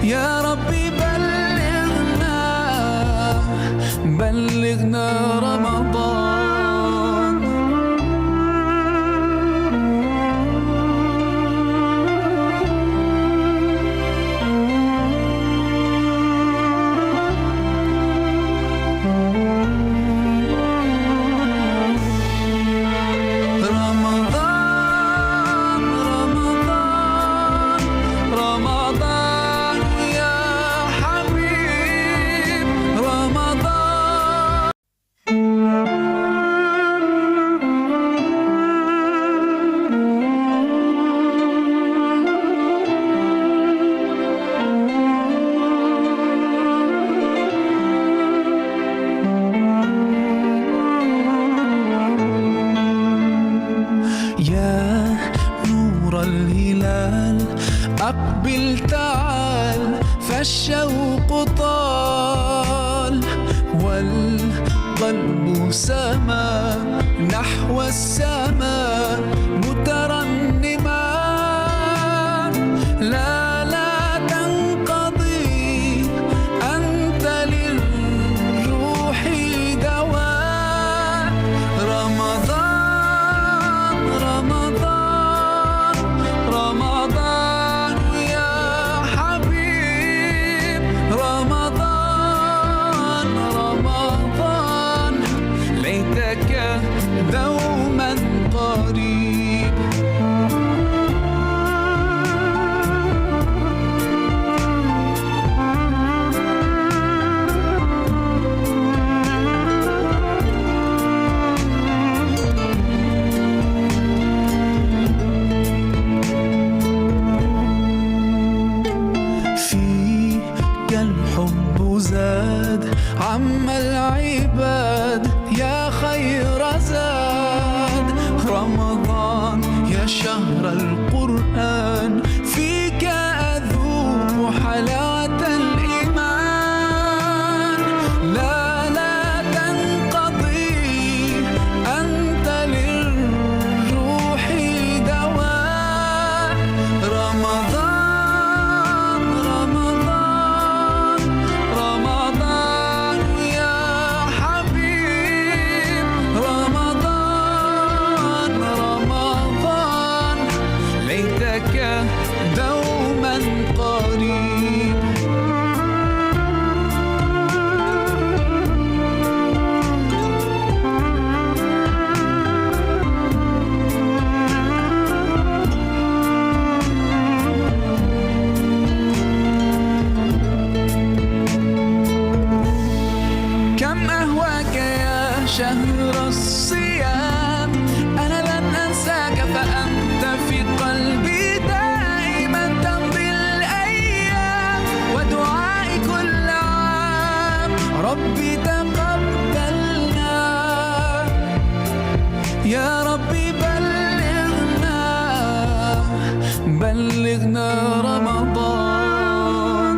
يا ربي بلغنا رمضان. أقبل تعال فالشوق طال والقلب سما نحو السماء مترنما. لا تنقضي أنت للروح دواء. رمضان رمضان رمضان دوما قريب. فيك الحب زاد عم العباد يا خير زاد. رمضان يا شهر القرآن فيك أذوق حلاوة الإيمان. لا تنقضي أنت للروح دواء. رمضان رمضان رمضان يا حبيب. رمضان رمضان ليتك دوما قريب. كم أهواك يا شهر الصيام، أنا لن أنساك فأنت في قلبي دائما. تمضي الأيام ودعائي كل عام ربي تقبلنا. يا ربي بلغنا رمضان.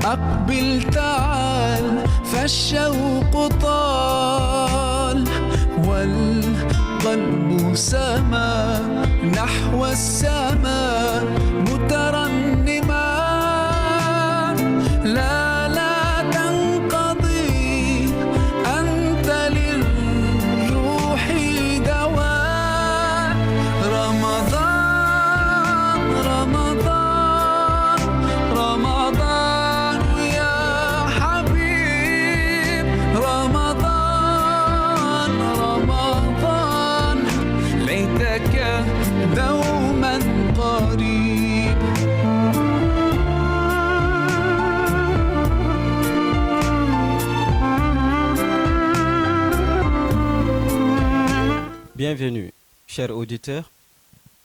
أقبل تعال فالشوق طال والقلب سما نحو السماء مترنما. لا تنقضي أنت للروح دواء. رمضان رمضان رمضان يا حبيب. رمضان رمضان ليتك Bienvenue, chers auditeurs.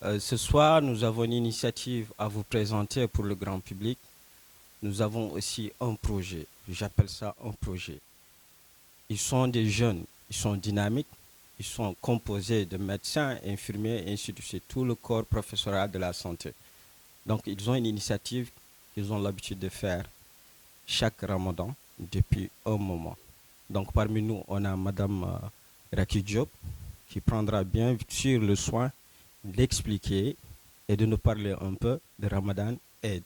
Ce soir, nous avons une initiative à vous présenter pour le grand public. Nous avons aussi un projet. J'appelle ça un projet. Ils sont des jeunes, ils sont dynamiques, ils sont composés de médecins, infirmiers, et ainsi de suite, tout le corps professoral de la santé. Donc, ils ont une initiative qu'ils ont l'habitude de faire chaque Ramadan depuis un moment. Donc, parmi nous, on a Madame Raki Diop qui prendra bien sûr le soin d'expliquer et de nous parler un peu de Ramadan Aid.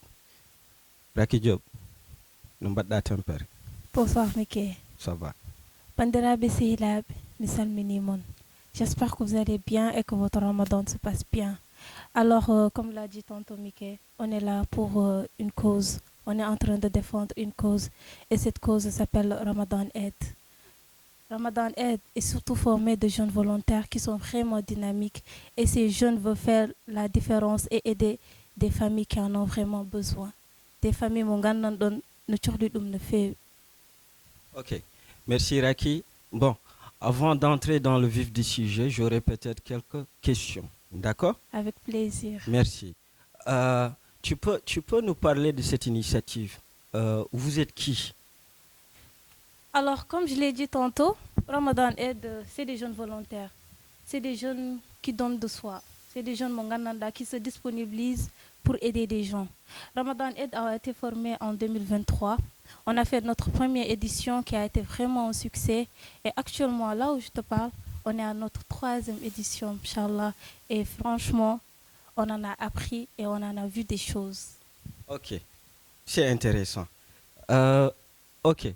Raki Diop, nous battons un peu. Bonsoir, Mickey. Ça va. Banderabe Sehilab, Missal Minimon. J'espère que vous allez bien et que votre Ramadan se passe bien. Alors, comme l'a dit tantôt Mickey, on est là pour une cause. On est en train de défendre une cause. Et cette cause s'appelle Ramadan Aid. Ramadan Aid est surtout formé de jeunes volontaires qui sont vraiment dynamiques. Et ces jeunes veulent faire la différence et aider des familles qui en ont vraiment besoin. Des familles ne fait. Ok. Merci Raki. Bon, avant d'entrer dans le vif du sujet, j'aurais peut-être quelques questions. D'accord? Avec plaisir. Merci. Tu peux nous parler de cette initiative. Vous êtes qui? Alors, comme je l'ai dit tantôt, Ramadan Aid, c'est des jeunes volontaires. C'est des jeunes qui donnent de soi. C'est des jeunes Mongananda qui se disponibilisent pour aider des gens. Ramadan Aid a été formé en 2023. On a fait notre première édition qui a été vraiment un succès. Et actuellement, là où je te parle, on est à notre 3e édition, Inch'Allah. Et franchement, on en a appris et on en a vu des choses. Ok, c'est intéressant. Ok.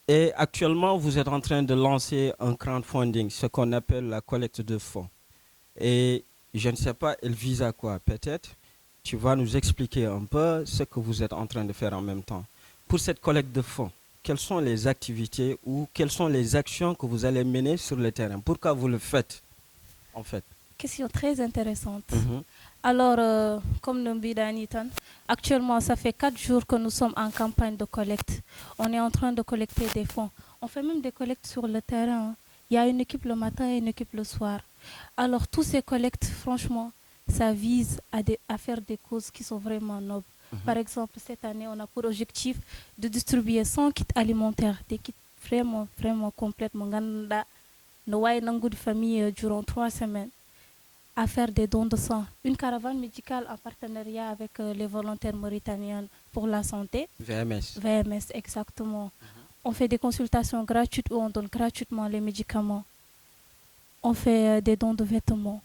Et actuellement, vous êtes en train de lancer un crowdfunding, ce qu'on appelle la collecte de fonds. Et je ne sais pas, elle vise à quoi? Peut-être tu vas nous expliquer un peu ce que vous êtes en train de faire en même temps. Pour cette collecte de fonds, quelles sont les activités ou quelles sont les actions que vous allez mener sur le terrain? Pourquoi vous le faites, en fait? Question très intéressante. Mhm. Alors, comme nous Bidanitan, actuellement, ça fait 4 jours que nous sommes en campagne de collecte. On est en train de collecter des fonds. On fait même des collectes sur le terrain. Il y a une équipe le matin et une équipe le soir. Alors, tous ces collectes, franchement, ça vise à faire des causes qui sont vraiment nobles. Par exemple, cette année, on a pour objectif de distribuer 100 kits alimentaires, des kits vraiment, vraiment complètement. Nous avons de famille durant 3 semaines à faire des dons de sang. Une caravane médicale en partenariat avec les volontaires mauritaniens pour la santé. VMS. VMS, exactement. On fait des consultations gratuites où on donne gratuitement les médicaments. On fait des dons de vêtements.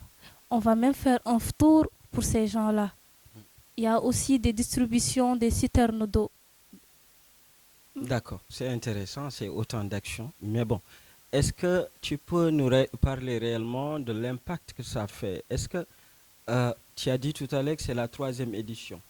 On va même faire un tour pour ces gens-là. Il y a aussi des distributions des citernes d'eau. D'accord, c'est intéressant, c'est autant d'actions. Mais bon, est-ce que tu peux nous parler réellement de l'impact que ça fait? Est-ce que tu as dit tout à l'heure que c'est la 3e édition?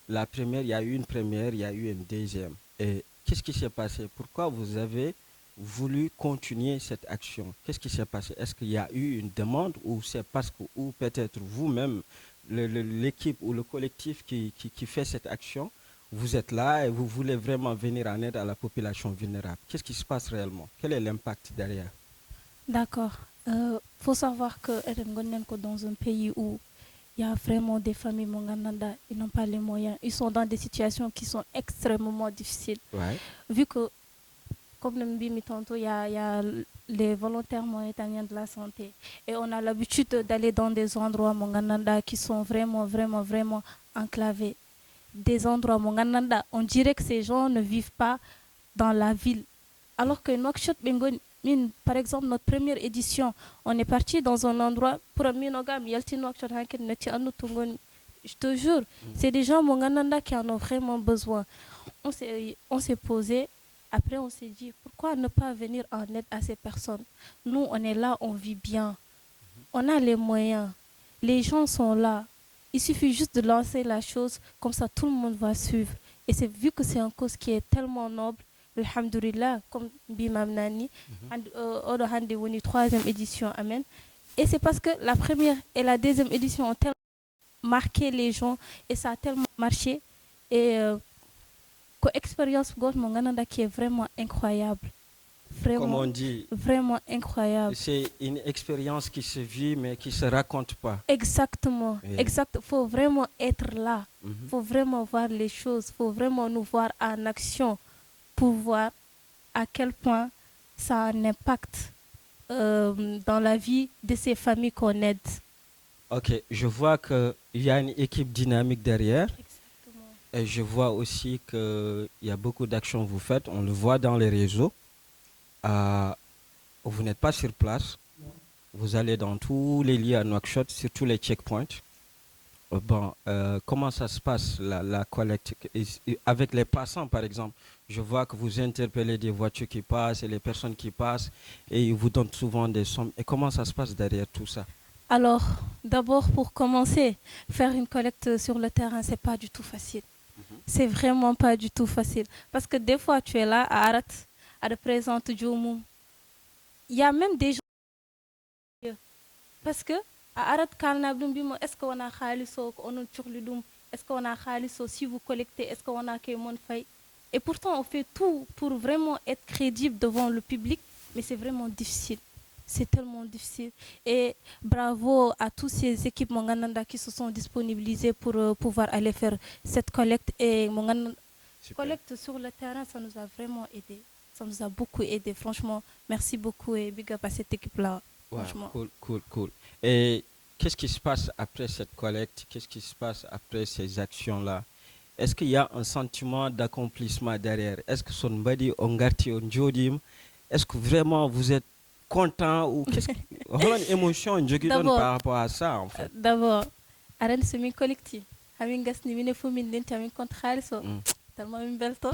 La première, il y a eu une première, il y a eu une deuxième. Et qu'est-ce qui s'est passé? Pourquoi vous avez voulu continuer cette action? Qu'est-ce qui s'est passé? Est-ce qu'il y a eu une demande ou c'est parce que, ou peut-être vous-même, l'équipe ou le collectif qui fait cette action, vous êtes là et vous voulez vraiment venir en aide à la population vulnérable? Qu'est-ce qui se passe réellement? Quel est l'impact derrière? D'accord. Faut savoir que dans un pays où il y a vraiment des familles Mongananda, ils n'ont pas les moyens. Ils sont dans des situations qui sont extrêmement difficiles. Ouais. Vu que, comme le dit tantôt, il y a les volontaires mauritaniens de la santé. Et on a l'habitude d'aller dans des endroits Mongananda qui sont vraiment, vraiment, vraiment enclavés. Des endroits Mongananda, on dirait que ces gens ne vivent pas dans la ville. Alors que Nouakchott, par exemple, notre première édition, on est parti dans un endroit pour un minogame. Je te jure, c'est des gens Mongananda qui en ont vraiment besoin. On s'est posé, après on s'est dit, pourquoi ne pas venir en aide à ces personnes? Nous, on est là, on vit bien. On a les moyens. Les gens sont là. Il suffit juste de lancer la chose, comme ça tout le monde va suivre. Et c'est vu que c'est une cause qui est tellement noble, alhamdoulilah, comme Bimam Nani, on a 3e édition, amen. Et c'est parce que la première et la 2e édition ont tellement marqué les gens et ça a tellement marché. Et l'expérience qui est vraiment incroyable. Comme on Vraiment, dit, vraiment incroyable. c'est une expérience qui se vit mais qui se raconte pas. Exactement, Oui. exact. Faut vraiment être là. Mhm. Faut vraiment voir les choses. Faut vraiment nous voir en action pour voir à quel point ça a un impact dans la vie de ces familles qu'on aide. Ok, je vois qu'il y a une équipe dynamique derrière Exactement. et je vois aussi qu'il y a beaucoup d'actions que vous faites. On le voit dans les réseaux. Euh, vous n'êtes pas sur place. Vous allez dans tous les lieux à Nouakchott, sur tous les checkpoints. Comment ça se passe, la collecte avec les passants, par exemple? Je vois que vous interpellez des voitures qui passent et les personnes qui passent et ils vous donnent souvent des sommes. Et comment ça se passe derrière tout ça? Alors, d'abord, pour commencer, faire une collecte sur le terrain, c'est pas du tout facile. C'est vraiment pas du tout facile. Parce que des fois, tu es là à Arat, à représenter Djoumou. Il y a même des gens. Parce que à Arat Karnabdum Bimo, est-ce qu'on a Khaliso, on a Tchurlidum, est-ce qu'on a Khaliso, si vous collectez, est-ce qu'on a Kémon Fay? Et pourtant, on fait tout pour vraiment être crédible devant le public, mais c'est vraiment difficile. C'est tellement difficile. Et bravo à tous ces équipes Mongananda qui se sont disponibilisées pour pouvoir aller faire cette collecte. Et Mongananda, Super. collecte sur le terrain, ça nous a vraiment aidé. Ça nous a beaucoup aidé. Franchement, merci beaucoup et big up à cette équipe-là. Wow, Franchement. cool. Et qu'est-ce qui se passe après cette collecte? Qu'est-ce qui se passe après ces actions-là? Est-ce qu'il y a un sentiment d'accomplissement derrière? Est-ce que son body ongarti on jodim? Est-ce que vraiment vous êtes content ou qu'est-ce que quelle émotion D'abord- par rapport à ça en fait? D'abord, arène semi collectif. Amin gas ni mine fo min denti amin compte khaliso. Mm. Tellement min belto.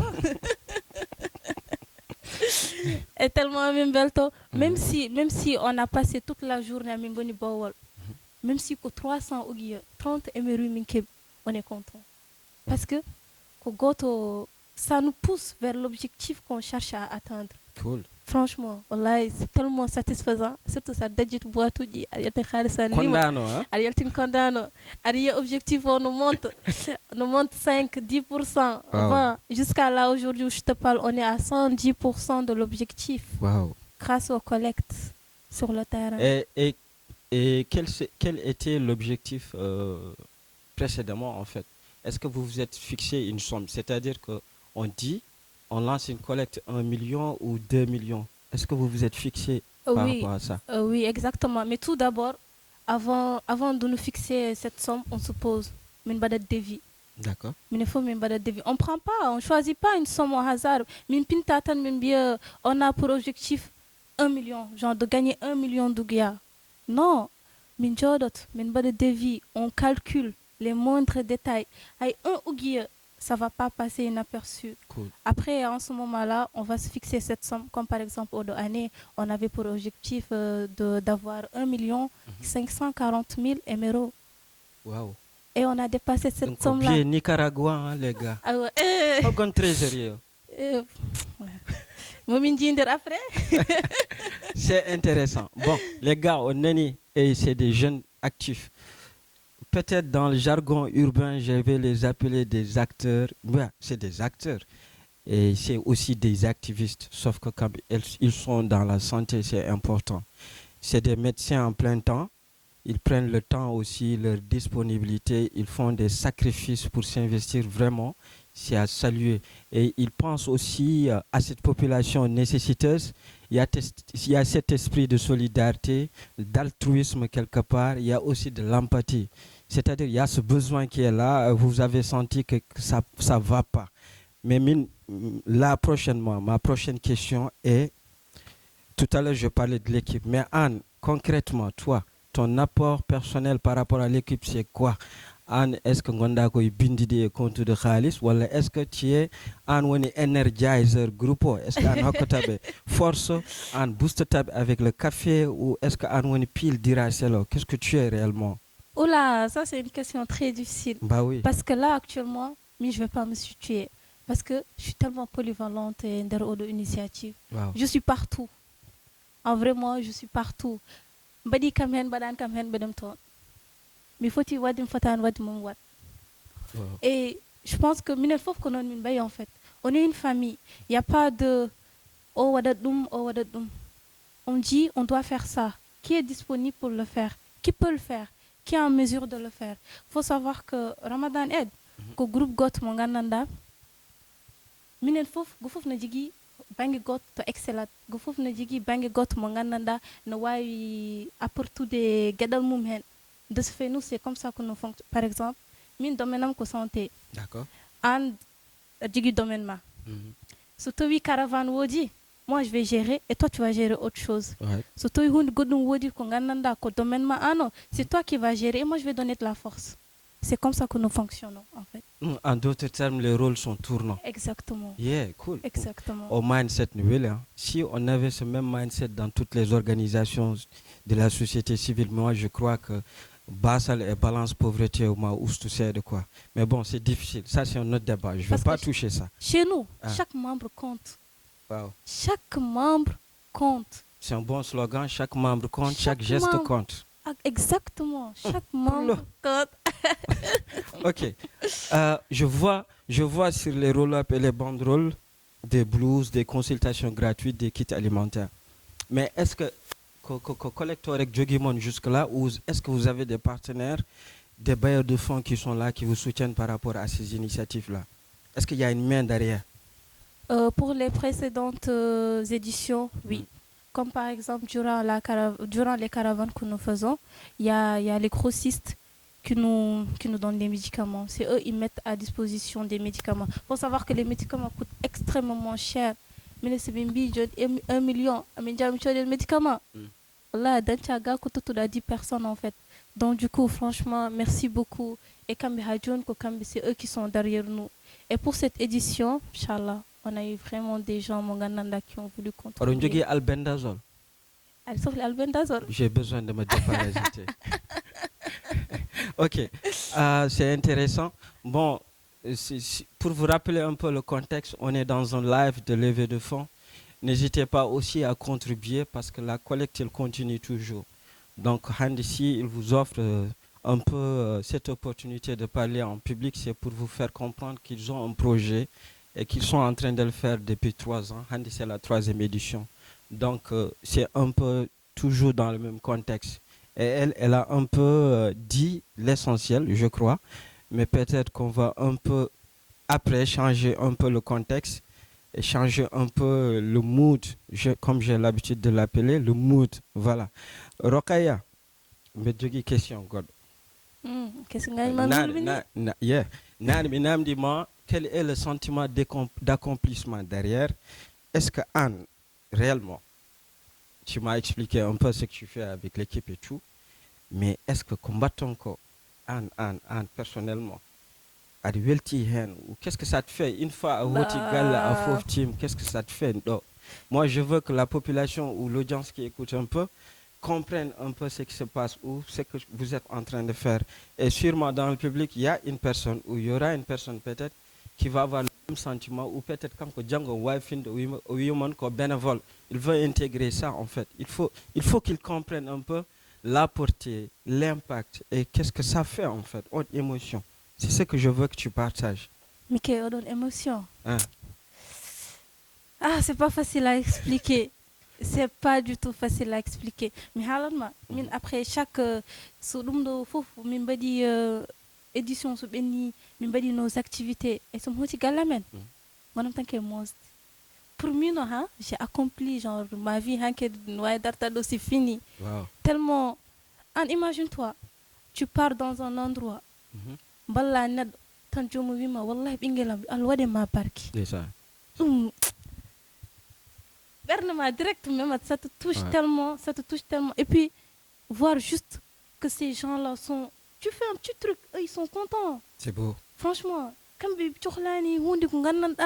Et tellement min belto. Même si on a passé toute la journée à min boni bawol. Même si que 300 ou 30 emeru min keb, on est content. Parce que ko goto, ça nous pousse vers l'objectif qu'on cherche à atteindre. Cool. Franchement, wallahi, c'est tellement satisfaisant. Surtout ça dajit boitou di ayate khalisa lima. Condano, hein? Ariel Condano, Ariel objectif, on nous monte 5, 10%, Wow. 20. Jusqu'à là, aujourd'hui où je te parle, on est à 110% de l'objectif Wow. grâce aux collectes sur le terrain. Et quel était l'objectif précédemment en fait? Est-ce que vous vous êtes fixé une somme? C'est-à-dire qu'on dit, on lance une collecte 1 million ou 2 millions. Est-ce que vous vous êtes fixé par Oui, rapport à ça? oui, exactement. Mais tout d'abord, avant de nous fixer cette somme, on se pose une badat de devis. D'accord. Mais il faut une badat de devis. On prend pas, on choisit pas une somme au hasard. Min pintatan, min bien, on a pour objectif 1 million, genre de gagner 1 million d'ougia. Non, min jodot, min badat de devis, on calcule les moindres détails. Aïe, un ougia, ça va pas passer inaperçu. Cool. Après, en ce moment-là, on va se fixer cette somme. Comme par exemple, au de année, on avait pour objectif d'avoir 1 million 540 000 émeraudes. Wow. Et on a dépassé cette Donc, somme-là. bien Nicaragua, hein, les gars. Ah ouais, Pas grand trésorier. ouais. Momin Jinder après. C'est intéressant. Bon, les gars, on est nés et c'est des jeunes actifs. Peut-être dans le jargon urbain, je vais les appeler des acteurs. Ouais, c'est des acteurs. Et c'est aussi des activistes. Sauf que quand ils sont dans la santé, c'est important. C'est des médecins en plein temps. Ils prennent le temps aussi, leur disponibilité. Ils font des sacrifices pour s'investir vraiment. C'est à saluer. Et ils pensent aussi à cette population nécessiteuse. Il y a cet esprit de solidarité, d'altruisme quelque part. Il y a aussi de l'empathie. C'est-à-dire il y a ce besoin qui est là. Vous avez senti que ça ne va pas. Mais là, prochainement, ma prochaine question est, tout à l'heure, je parlais de l'équipe. Mais Anne, concrètement, toi, ton apport personnel par rapport à l'équipe, c'est quoi? Anne, est-ce que Ngonda koy bindidi e compte de Khalis ou est-ce que tu es Anne woni energizer groupe? Est-ce que Anne hokotabe force, Anne boost tab avec le café ou est-ce que Anne woni pile diracelo? Qu'est-ce que tu es réellement? Oula, ça c'est une question très difficile. Bah oui. Parce que là, actuellement, je ne vais pas me situer. Parce que je suis tellement polyvalente et d'initiative. Wow. Je suis partout. En vrai, moi, je suis partout. Badi kamen, badan kamen, badam ton. Mais faut-il wadim fatan wadim wad. Wow. Et je pense que minel fof qu'on a une baille en fait. On est une famille. Il n'y a pas de oh wadadoum, oh wadadoum. On dit on doit faire ça. Qui est disponible pour le faire? Qui peut le faire? Qui est en mesure de le faire? Il faut savoir que Ramadan aide, que groupe got mon gananda, minen fof go fof na jigi bangi got to excellent go fof na jigi bangi got mo gananda no wawi apportude gadal mum hen. De ce fait nous c'est comme ça que nous fonctionnons. Par exemple min domaine am ko santé D'accord. and jigi domaine ma so to wi caravane wodi moi je vais gérer et toi tu vas gérer autre chose. Ouais. So to wi hunde goddum wodi ko gananda ko domaine ma non, c'est toi qui vas gérer et moi je vais donner de la force. C'est comme ça que nous fonctionnons en fait. En d'autres termes, les rôles sont tournants. Exactement. Yeah, cool. Exactement. Au mindset nouvel, hein. Si on avait ce même mindset dans toutes les organisations de la société civile, moi je crois que Bassal et balance pauvreté au moins tout ça de quoi. Mais bon, c'est difficile. Ça c'est un autre débat. Je ne vais Parce pas que toucher ça. Chez nous, Ah. chaque membre compte. Wow. Chaque membre compte. C'est un bon slogan. Chaque membre compte, Chaque chaque geste membre. compte. Ah, exactement. Chaque membre compte. Ok. Je vois sur les roll-up et les banderoles des blues, des consultations gratuites, des kits alimentaires. Mais est-ce que collecteur avec Jogimon jusque-là, ou est-ce que vous avez des partenaires, des bailleurs de fonds qui sont là, qui vous soutiennent par rapport à ces initiatives-là? Est-ce qu'il y a une main derrière? Pour les précédentes éditions, oui. Comme par exemple, durant les caravanes que nous faisons, il y a les grossistes qui nous donnent des médicaments. C'est eux, ils mettent à disposition des médicaments. Il faut savoir que les médicaments coûtent extrêmement cher. Mais c'est 1 million, de médicaments. Là, dans Tchaga, coûte à 10 personnes en fait. Donc du coup, franchement, merci beaucoup. Et Kambi Hadjoun, c'est eux qui sont derrière nous. Et pour cette édition, Inch'Allah, on a eu vraiment des gens Mongananda qui ont voulu contribuer. Albendazole. Albendazole. J'ai besoin de me déparasiter. Ok, c'est intéressant. Bon, pour vous rappeler un peu le contexte, on est dans un live de levée de fonds. N'hésitez pas aussi à contribuer parce que la collecte elle continue toujours. Donc Handisi, il vous offre un peu cette opportunité de parler en public, c'est pour vous faire comprendre qu'ils ont un projet et qu'ils sont en train de le faire depuis 3 ans. Handi, c'est la 3e édition. Donc c'est un peu toujours dans le même contexte. Et elle a un peu dit l'essentiel, je crois, mais peut-être qu'on va un peu après changer un peu le contexte et changer un peu le mood, comme j'ai l'habitude de l'appeler, le mood, voilà. Rokaya, me dis question, God. Qu'est-ce que quel est le sentiment d'accomplissement derrière? Est-ce que Anne, réellement, tu m'as expliqué un peu ce que tu fais avec l'équipe et tout, mais est-ce que combattant Anne, personnellement, ou qu'est-ce que ça te fait une fois à Fauve Team, qu'est-ce que ça te fait? Non. Moi, je veux que la population ou l'audience qui écoute un peu comprenne un peu ce qui se passe ou ce que vous êtes en train de faire. Et sûrement dans le public, il y a une personne ou il y aura une personne peut-être qui va avoir le même sentiment ou peut-être quand Django Wifind ou Human ko bénévole, il veut intégrer ça en fait. Il faut qu'il comprenne un peu la portée, l'impact et qu'est-ce que ça fait en fait, haute émotion. C'est ce que je veux que tu partages. Mickey, on donne émotion. Hein? Ah, c'est pas facile à expliquer. C'est pas du tout facile à expliquer. Mais après chaque édition, nos activités, et pour moi, j'ai accompli genre, ma vie, c'est fini. Wow. Tellement. Imagine-toi, tu pars dans un endroit. C'est ça. Direct même, ça te touche tellement. Et puis, voir juste que ces gens-là sont... Tu fais un petit truc, eux, ils sont contents. C'est beau. Franchement,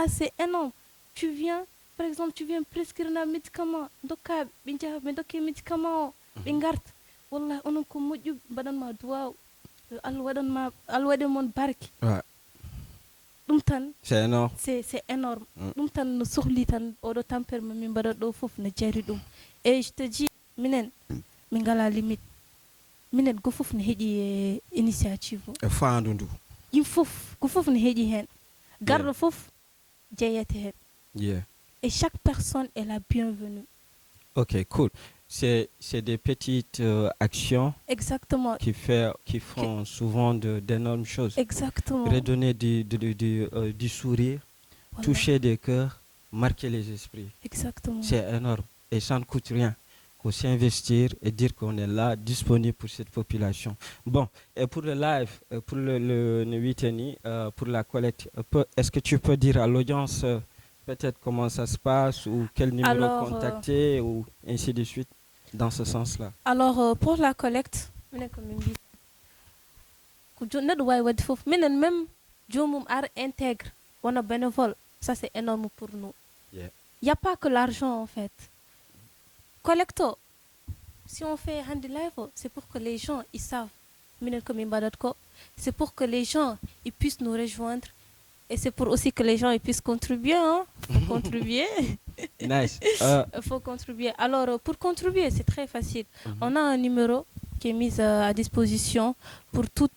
c'est énorme. Tu viens, par exemple, prescrire un médicament. Wallah, on ko moƴƴu mbaɗanma duwaw Allah waɗanma mon barki. Ɗum tan c'est énorme. C'est énorme. Ɗum tan no sohli tan oɗo tampere ma min mbaɗa ɗo fof no jari ɗum. Et je te dis minen min ngala limite. Minen go fof no heeƴi initiative o. E faandu ndu. Yim fof go fof no heeƴi hen. Garɗo fof jeeyete hen. Yeah. Et chaque personne est la bienvenue. Ok, cool. C'est des petites actions Exactement. qui font souvent d'énormes choses. Exactement. Redonner du sourire, Voilà. toucher des cœurs, marquer les esprits. Exactement. C'est énorme. Et ça ne coûte rien. Faut s'investir et dire qu'on est là, disponible pour cette population. Bon, et pour le live, pour le Nuiteni, pour la collecte, est-ce que tu peux dire à l'audience peut-être comment ça se passe ou quel numéro Alors, contacter ou ainsi de suite dans ce sens-là? Alors, pour la collecte, même Jomum Art intègre, on a bénévole. Ça, c'est énorme pour nous. Yeah. Il n'y a pas que l'argent, en fait. Collecto, si on fait Handy Live, c'est pour que les gens ils savent. C'est pour que les gens ils puissent nous rejoindre. Et c'est pour aussi que les gens ils puissent contribuer. Hein? Faut contribuer. Nice. Il faut contribuer. Alors, pour contribuer, c'est très facile. On a un numéro qui est mis à disposition pour tout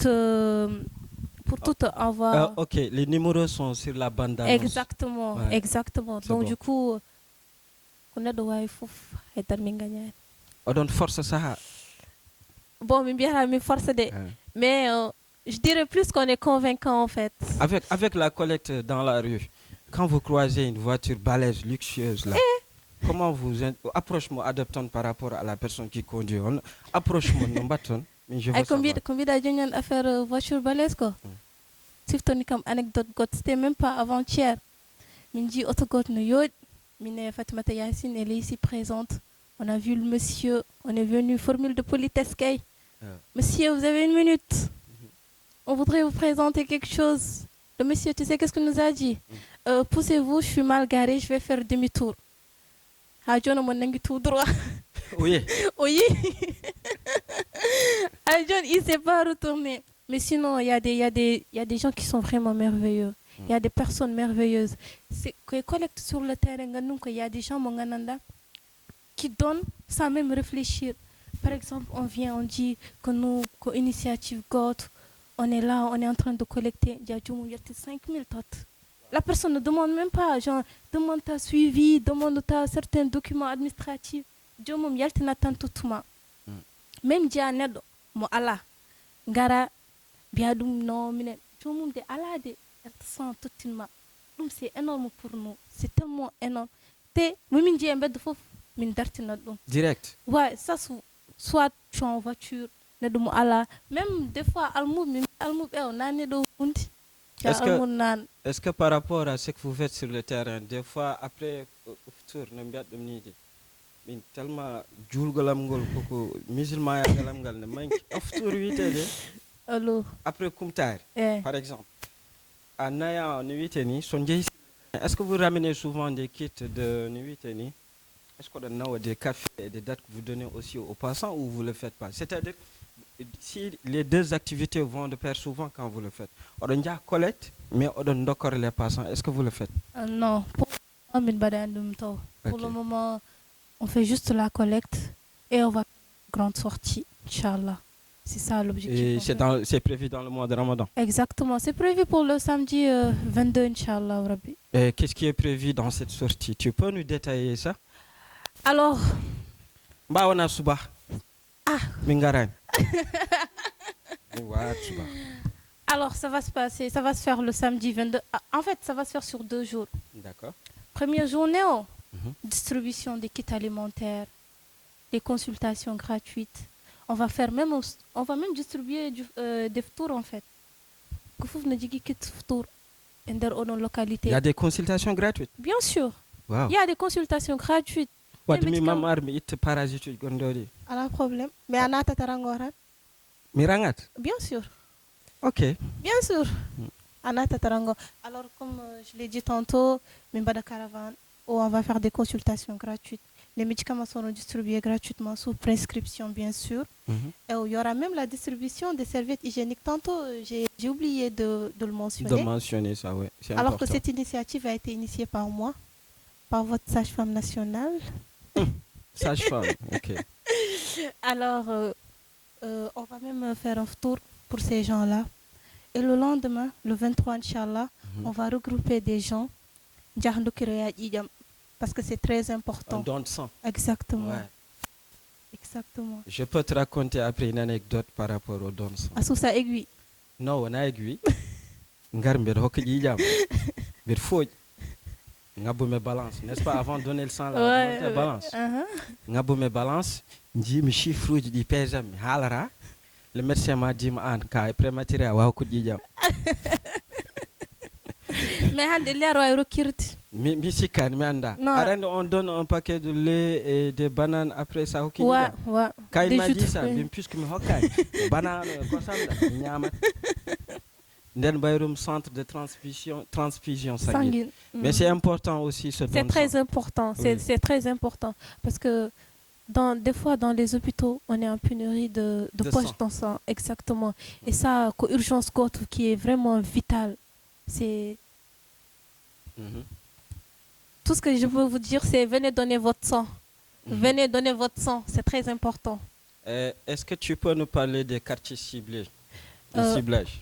envoi. Ok, les numéros sont sur la bande d'annonce. Exactement, Ouais. exactement. C'est Donc, bon. du coup, on a de wife et d'armingagner. On donne force à ça. Bon, mais bien, mais force de. Mais je dirais plus qu'on est convaincant en fait. Avec la collecte dans la rue, quand vous croisez une voiture balèze, luxueuse, là, comment vous... Approche-moi, adaptant par rapport à la personne qui conduit. Approche-moi, non bâton, mais je veux savoir. Combien d'années à faire voiture balèze quoi? Surtout comme anecdote, c'était même pas avant-hier. Minji autogot no yod, mine Fatimata Yassine, elle est ici présente. On a vu le monsieur, on est venu, formule de politesse. Monsieur, vous avez une minute. On voudrait vous présenter quelque chose. Le monsieur, tu sais qu'est-ce qu'il nous a dit? Poussez-vous, je suis mal garé, je vais faire demi-tour. Ah, John, on a tout droit. Oui. Oui. Ah, John, il ne s'est pas retourné. Mais sinon, il y a des gens qui sont vraiment merveilleux. Il y a des personnes merveilleuses. C'est que collecte sur le terrain, il y a des gens qui donnent sans même réfléchir. Par exemple, on vient, on dit que nous, qu'initiative GOT, on est là, on est en train de collecter. Il y a 5000 totes. La personne ne demande même pas, genre, demande ta suivi, demande ta certains documents administratifs. Jomum yaltina tanto tuma. Même dia nedo mo ala ngara biadum no mine jomum de ala de sans totima. Donc c'est énorme pour nous, c'est tellement énorme. Te mumin di embed fof min dartina dum. Direct. Ouais, ça soit tu es en voiture, nedo mo ala, même des fois almoub e nani do hundi. Est-ce que par rapport à ce que vous faites sur le terrain, des fois après tour n'embed dum ni min tellement julgalam ngol koko musulman ya galam ngal ne manki aftour witede allo après kumtar par exemple à Naya Nuiteni son jeyi. Est-ce que vous ramenez souvent des kits de Nuiteni? Est-ce qu'on a des cafés et des dates que vous donnez aussi aux passants ou vous ne le faites pas? C'est-à-dire si les deux activités vont de pair souvent quand vous le faites. On a collecte mais on donne encore les passants. Est-ce que vous le faites? Non, pour le moment on fait juste la collecte et on va faire une grande sortie, Inch'Allah. C'est ça l'objectif. Et c'est prévu dans le mois de Ramadan? Exactement, c'est prévu pour le samedi 22, Inch'Allah. Rabbi. Et qu'est-ce qui est prévu dans cette sortie? Tu peux nous détailler ça? Alors... Bawana Suba. Ah Mingaran. Alors ça va se faire le samedi 22. En fait, ça va se faire sur 2 jours. D'accord. Première journée, distribution des kits alimentaires, des consultations gratuites. On va même distribuer des tours en fait. Il y a des consultations gratuites? Bien sûr. Wow. Il y a des consultations gratuites. What mi mamar mi itte parasite gondori. Pas de problème. Mais anata tarangoran. Mirangat? Bien sûr. OK. Bien sûr. Anata tarango. Alors comme je l'ai dit tantôt, Mimbada Caravane, où on va faire des consultations gratuites. Les médicaments seront distribués gratuitement sous prescription, bien sûr. Et il y aura même la distribution des serviettes hygiéniques. Tantôt, j'ai oublié de le mentionner. De mentionner ça, oui. Alors que cette initiative a été initiée par moi, par votre sage-femme nationale. Sage-femme, ok. Alors, on va même faire un tour pour ces gens-là. Et le lendemain, le 23, Inch'Allah, on va regrouper des gens. parce que c'est très Un important. don de sang. Exactement. Ouais. Exactement. Je peux te raconter après une anecdote par rapport au don de sang. Asusa aiguille. Non, on a aiguille. Ngar mbir hokk jam. Bir foj. Ngabou mes balance, n'est-ce pas, avant de donner le sang là, Ouais, monter balance. Uh-huh. Ngabou mes balance, ndi mi chiffre di pesa mi halara. Le médecin m'a dit an ka prématuré wa hokk jam. Mais hande l'air wa rokirti. Mi sikani mi anda. Non. Arende on donne un paquet de lait et des bananes après ça hokk Ouais, jam. ouais. Quand il Des m'a jus dit de ça, fruits. bien plus que me hokkay. Banane comme ça nyamat. Nden bayrum centre de transfusion sanguine. Sanguine. Mais c'est important aussi ce don C'est de très sang. important. Oui. C'est très important parce que des fois dans les hôpitaux, on est en pénurie de De poches sang. dans sang, exactement. Et ça, urgence qui est vraiment vitale. C'est Mhm. tout ce que je peux vous dire, c'est venez donner votre sang. Mhm. Venez donner votre sang, c'est très important. Est-ce que tu peux nous parler des quartiers ciblés, du Euh, ciblage?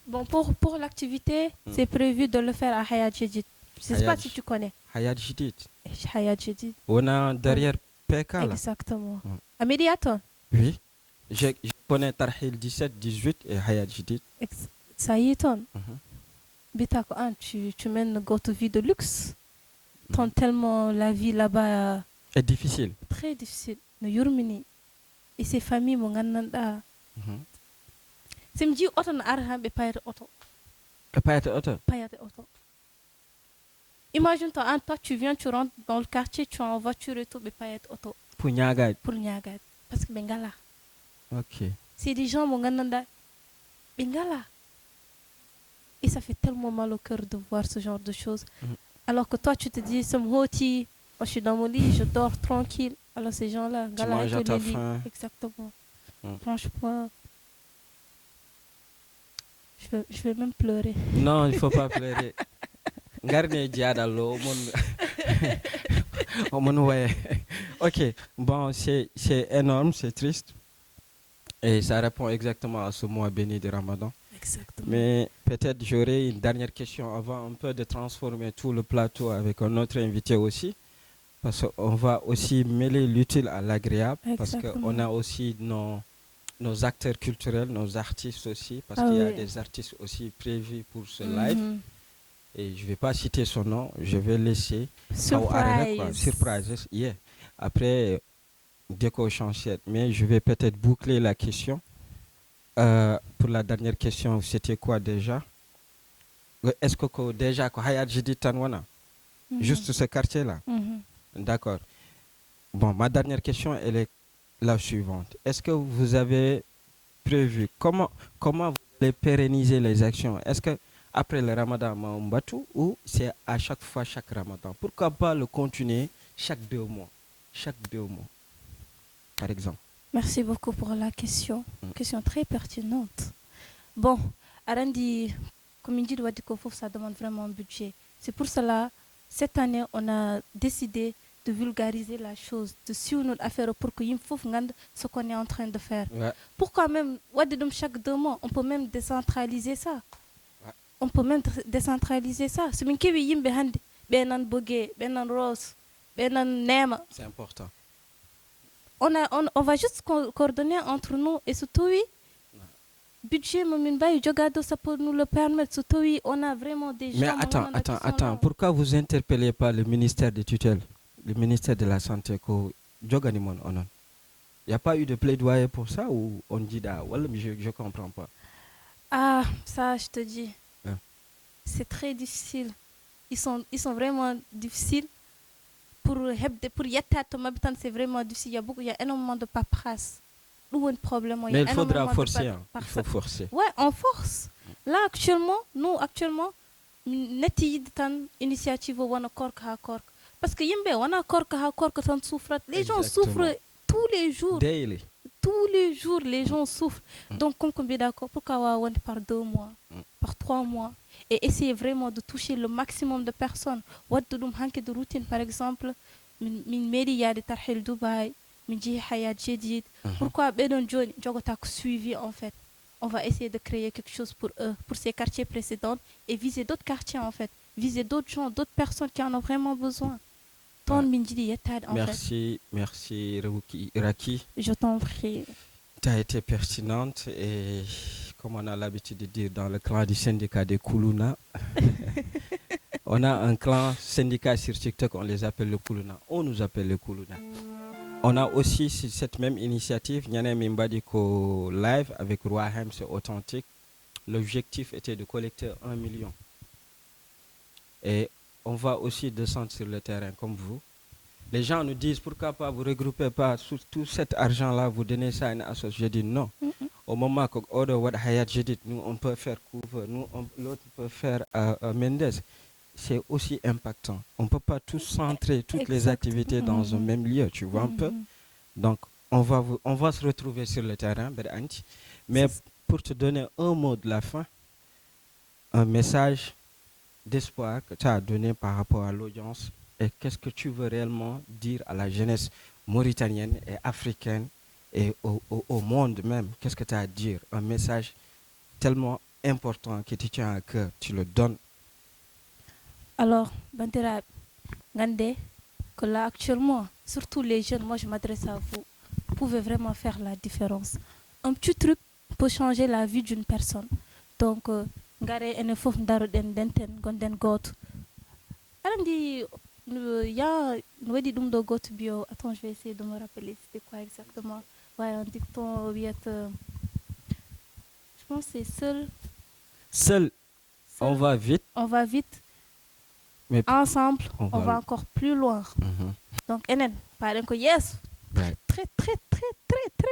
Bon, pour l'activité, c'est prévu de le faire à Hayat Jedid. Je ne sais pas Hayat. si tu connais. Hayat Jidid. Hayat Jedid. On a derrière PK là. Exactement. Mm. À Mediaton. Oui. Je connais Tarhil 17, 18 et Hayat Jidid. Ça y est, ton. Mhm. Bitako, hein, tu mènes une vie de luxe. Tellement la vie là-bas C'est difficile. très difficile. No yurmini. Et ces familles, mon gananda. Mhm. C'est me dit, auto na arha be payate auto. Le payate auto. Payate auto. Imagine-toi, hein, toi, tu viens, tu rentres dans le quartier, tu es en voiture et tout, be payate auto. Pour Nyagad. Pour Niagara. Parce que Bengala. Ok. C'est des gens, mon gananda. Bengala. Et ça fait tellement mal au cœur de voir ce genre de choses. Mhm. Alors que toi, tu te dis, Samhoti, moi je suis dans mon lit, je dors tranquille. Alors ces gens-là, Tu Gala manges à et ta les lits. faim. Exactement. Mhm. Franchement, je vais même pleurer. Non, il ne faut pas pleurer. Ngarne diadalo, ouais. Ok, bon, c'est énorme, c'est triste. Et ça répond exactement à ce mois béni de Ramadan. Exactement. Mais peut-être j'aurai une dernière question avant un peu de transformer tout le plateau avec un autre invité aussi. Parce qu'on va aussi mêler l'utile à l'agréable. Parce Exactement. qu'on a aussi nos acteurs culturels, nos artistes aussi. Parce Ah qu'il y a oui. des artistes aussi prévus pour ce live. Mhm. Et je ne vais pas citer son nom, je vais laisser. Quoi. Surprise. Surprise, yeah. Après, déco chanchette. Mais je vais peut-être boucler la question. Pour la dernière question, c'était quoi déjà? Est-ce que déjà, Hayat Jidid Tanwana, Mhm. juste ce quartier-là? Mhm. D'accord. Bon, ma dernière question, elle est la suivante. Est-ce que vous avez prévu, comment vous allez pérenniser les actions? Est-ce que après le Ramadan, Maoumbatou, ou c'est à chaque fois, chaque Ramadan? Pourquoi pas le continuer chaque 2 mois? Chaque 2 mois, par exemple. Merci beaucoup pour la question. Mm. Question très pertinente. Bon, Arandi, comme il dit, ça demande vraiment un budget. C'est pour cela, cette année, on a décidé de vulgariser la chose, de suivre notre affaire pour que ce qu'on est en train de faire. Ouais. Pourquoi même, chaque 2 mois, on peut même décentraliser ça. Ouais. On peut même décentraliser ça. C'est une chose qui est benan bogé, benan rose, benan nema. C'est important. On va juste coordonner entre nous et surtout, oui, budget, ça peut nous le permettre. Surtout, oui, on a vraiment des gens. Mais qui sont attends. là. Pourquoi vous interpellez pas le ministère de tutelle, le ministère de la Santé, il n'y a pas eu de plaidoyer pour ça ou on dit je ne comprends pas. Ah, ça, je te dis. Hein. C'est très difficile. Ils sont vraiment difficiles. Pour Yatta, c'est vraiment difficile. Il y a énormément de paperasse. Où un problème. Mais il faudra forcer. Il faut forcer. Ouais, on force. Là, actuellement, nous, une initiative où on a cork. Parce que yimbe, on a cork, souffrent. Les gens souffrent tous les jours. Daily. Tous les jours, les gens souffrent. Donc, comme on est d'accord, pourquoi on par 2 mois, par 3 mois, et essayer vraiment de toucher le maximum de personnes. What do de routine, par exemple, min mairie ya de Tarhil Dubaï, min ji Hayat Jedid. Pourquoi Bedon John Jogotak suivi en fait? On va essayer de créer quelque chose pour eux, pour ces quartiers précédents, et viser d'autres quartiers en fait, viser d'autres gens, d'autres personnes qui en ont vraiment besoin. Ton Ouais. Mindjidi Yetad, en fait. Merci Raki. Je t'en prie. Tu as été pertinente et comme on a l'habitude de dire dans le clan du syndicat des Koulouna, on a un clan syndicat sur TikTok, on les appelle le Koulouna. On nous appelle le Koulouna. On a aussi cette même initiative, Nyane Mimbadiko Live avec Roi Hem, c'est authentique. L'objectif était de collecter 1 million. Et on va aussi descendre sur le terrain comme vous. Les gens nous disent pourquoi pas vous regroupez pas tout cet argent-là, vous donnez ça à une association. Je dis non. Au moment que nous on peut faire couvre, l'autre peut faire Mendes. C'est aussi impactant. On ne peut pas tous centrer toutes les activités dans un même lieu, tu vois un peu. Donc, on va se retrouver sur le terrain, Beranti. Mais pour te donner un mot de la fin, un message d'espoir que tu as donné par rapport à l'audience, et qu'est-ce que tu veux réellement dire à la jeunesse mauritanienne et africaine et au monde même, qu'est-ce que tu as à dire? Un message tellement important qui te tient à cœur, tu le donnes. Alors, Bantera, Gandé, que là actuellement, surtout les jeunes, moi je m'adresse à vous, vous pouvez vraiment faire la différence. Un petit truc peut changer la vie d'une personne. Donc, Gare ene fof ndaro den denten gonden goto. Alors dit il y a nous dit dum do goto bio. Attends, je vais essayer de me rappeler c'était quoi exactement. Ouais, un dicton je pense que c'est Seul, on va vite. On va vite. Mais ensemble, on va encore plus loin. Donc, Enen, par exemple, yes, très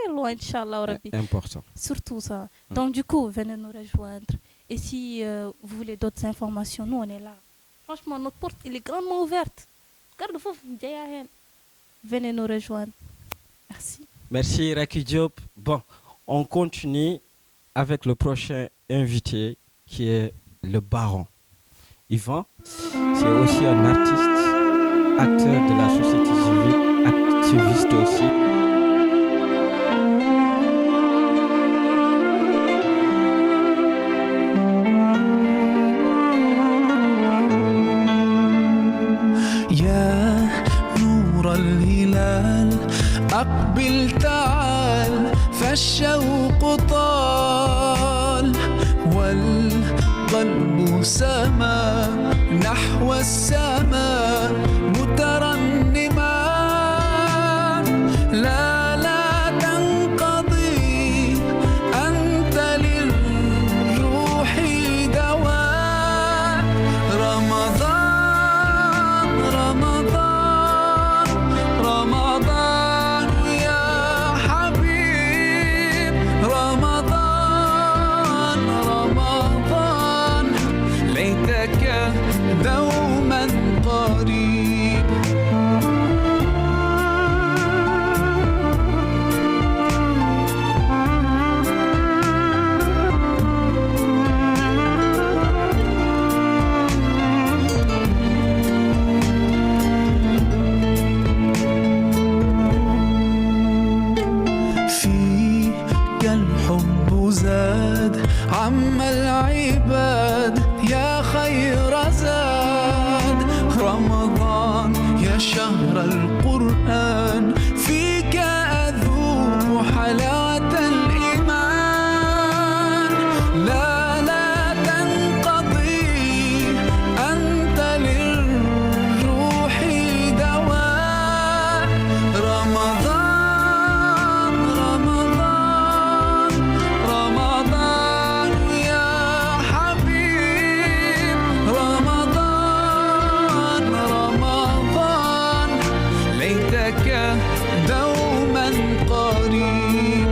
loin, Inch'Allah, Rabbi. Important. Surtout ça. Donc, du coup, venez nous rejoindre. Et si vous voulez d'autres informations, nous, on est là. Franchement, notre porte, elle est grandement ouverte. Garde-vous, venez nous rejoindre. Merci. Merci, Raki Diop. Bon, on continue avec le prochain invité qui est le baron. Yvan, c'est aussi un artiste, acteur de la société civile, activiste aussi. يا نور الهلال أقبل تعال فالشوق طال والقلب سما نحو السماء مترنما لا تنقضي أنت للروح دواء رمضان يا حبيب رمضان ليتك دوما قريب فيك الحب زاد عم العباد يا خير زاد رمضان يا شهر القرآن فيك أذوق حلاوة الإيمان لا تنقضي أنت للروح دواء رمضان يا حبيب رمضان ليتك دوما قريب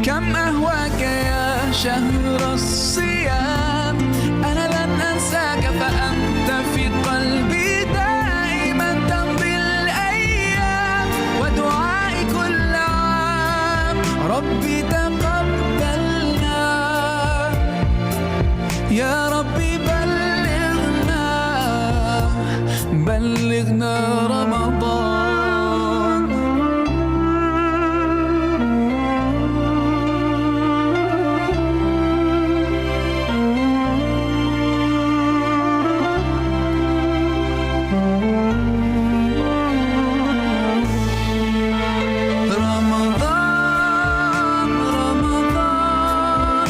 كم أهواك يا شهر الصيام أنا لن أنساك فأنت في قلبي دائما تمضي الأيام ودعائي كل عام ربي تقبلنا يا ربي بلغنا بلغنا رمضان. رمضان رمضان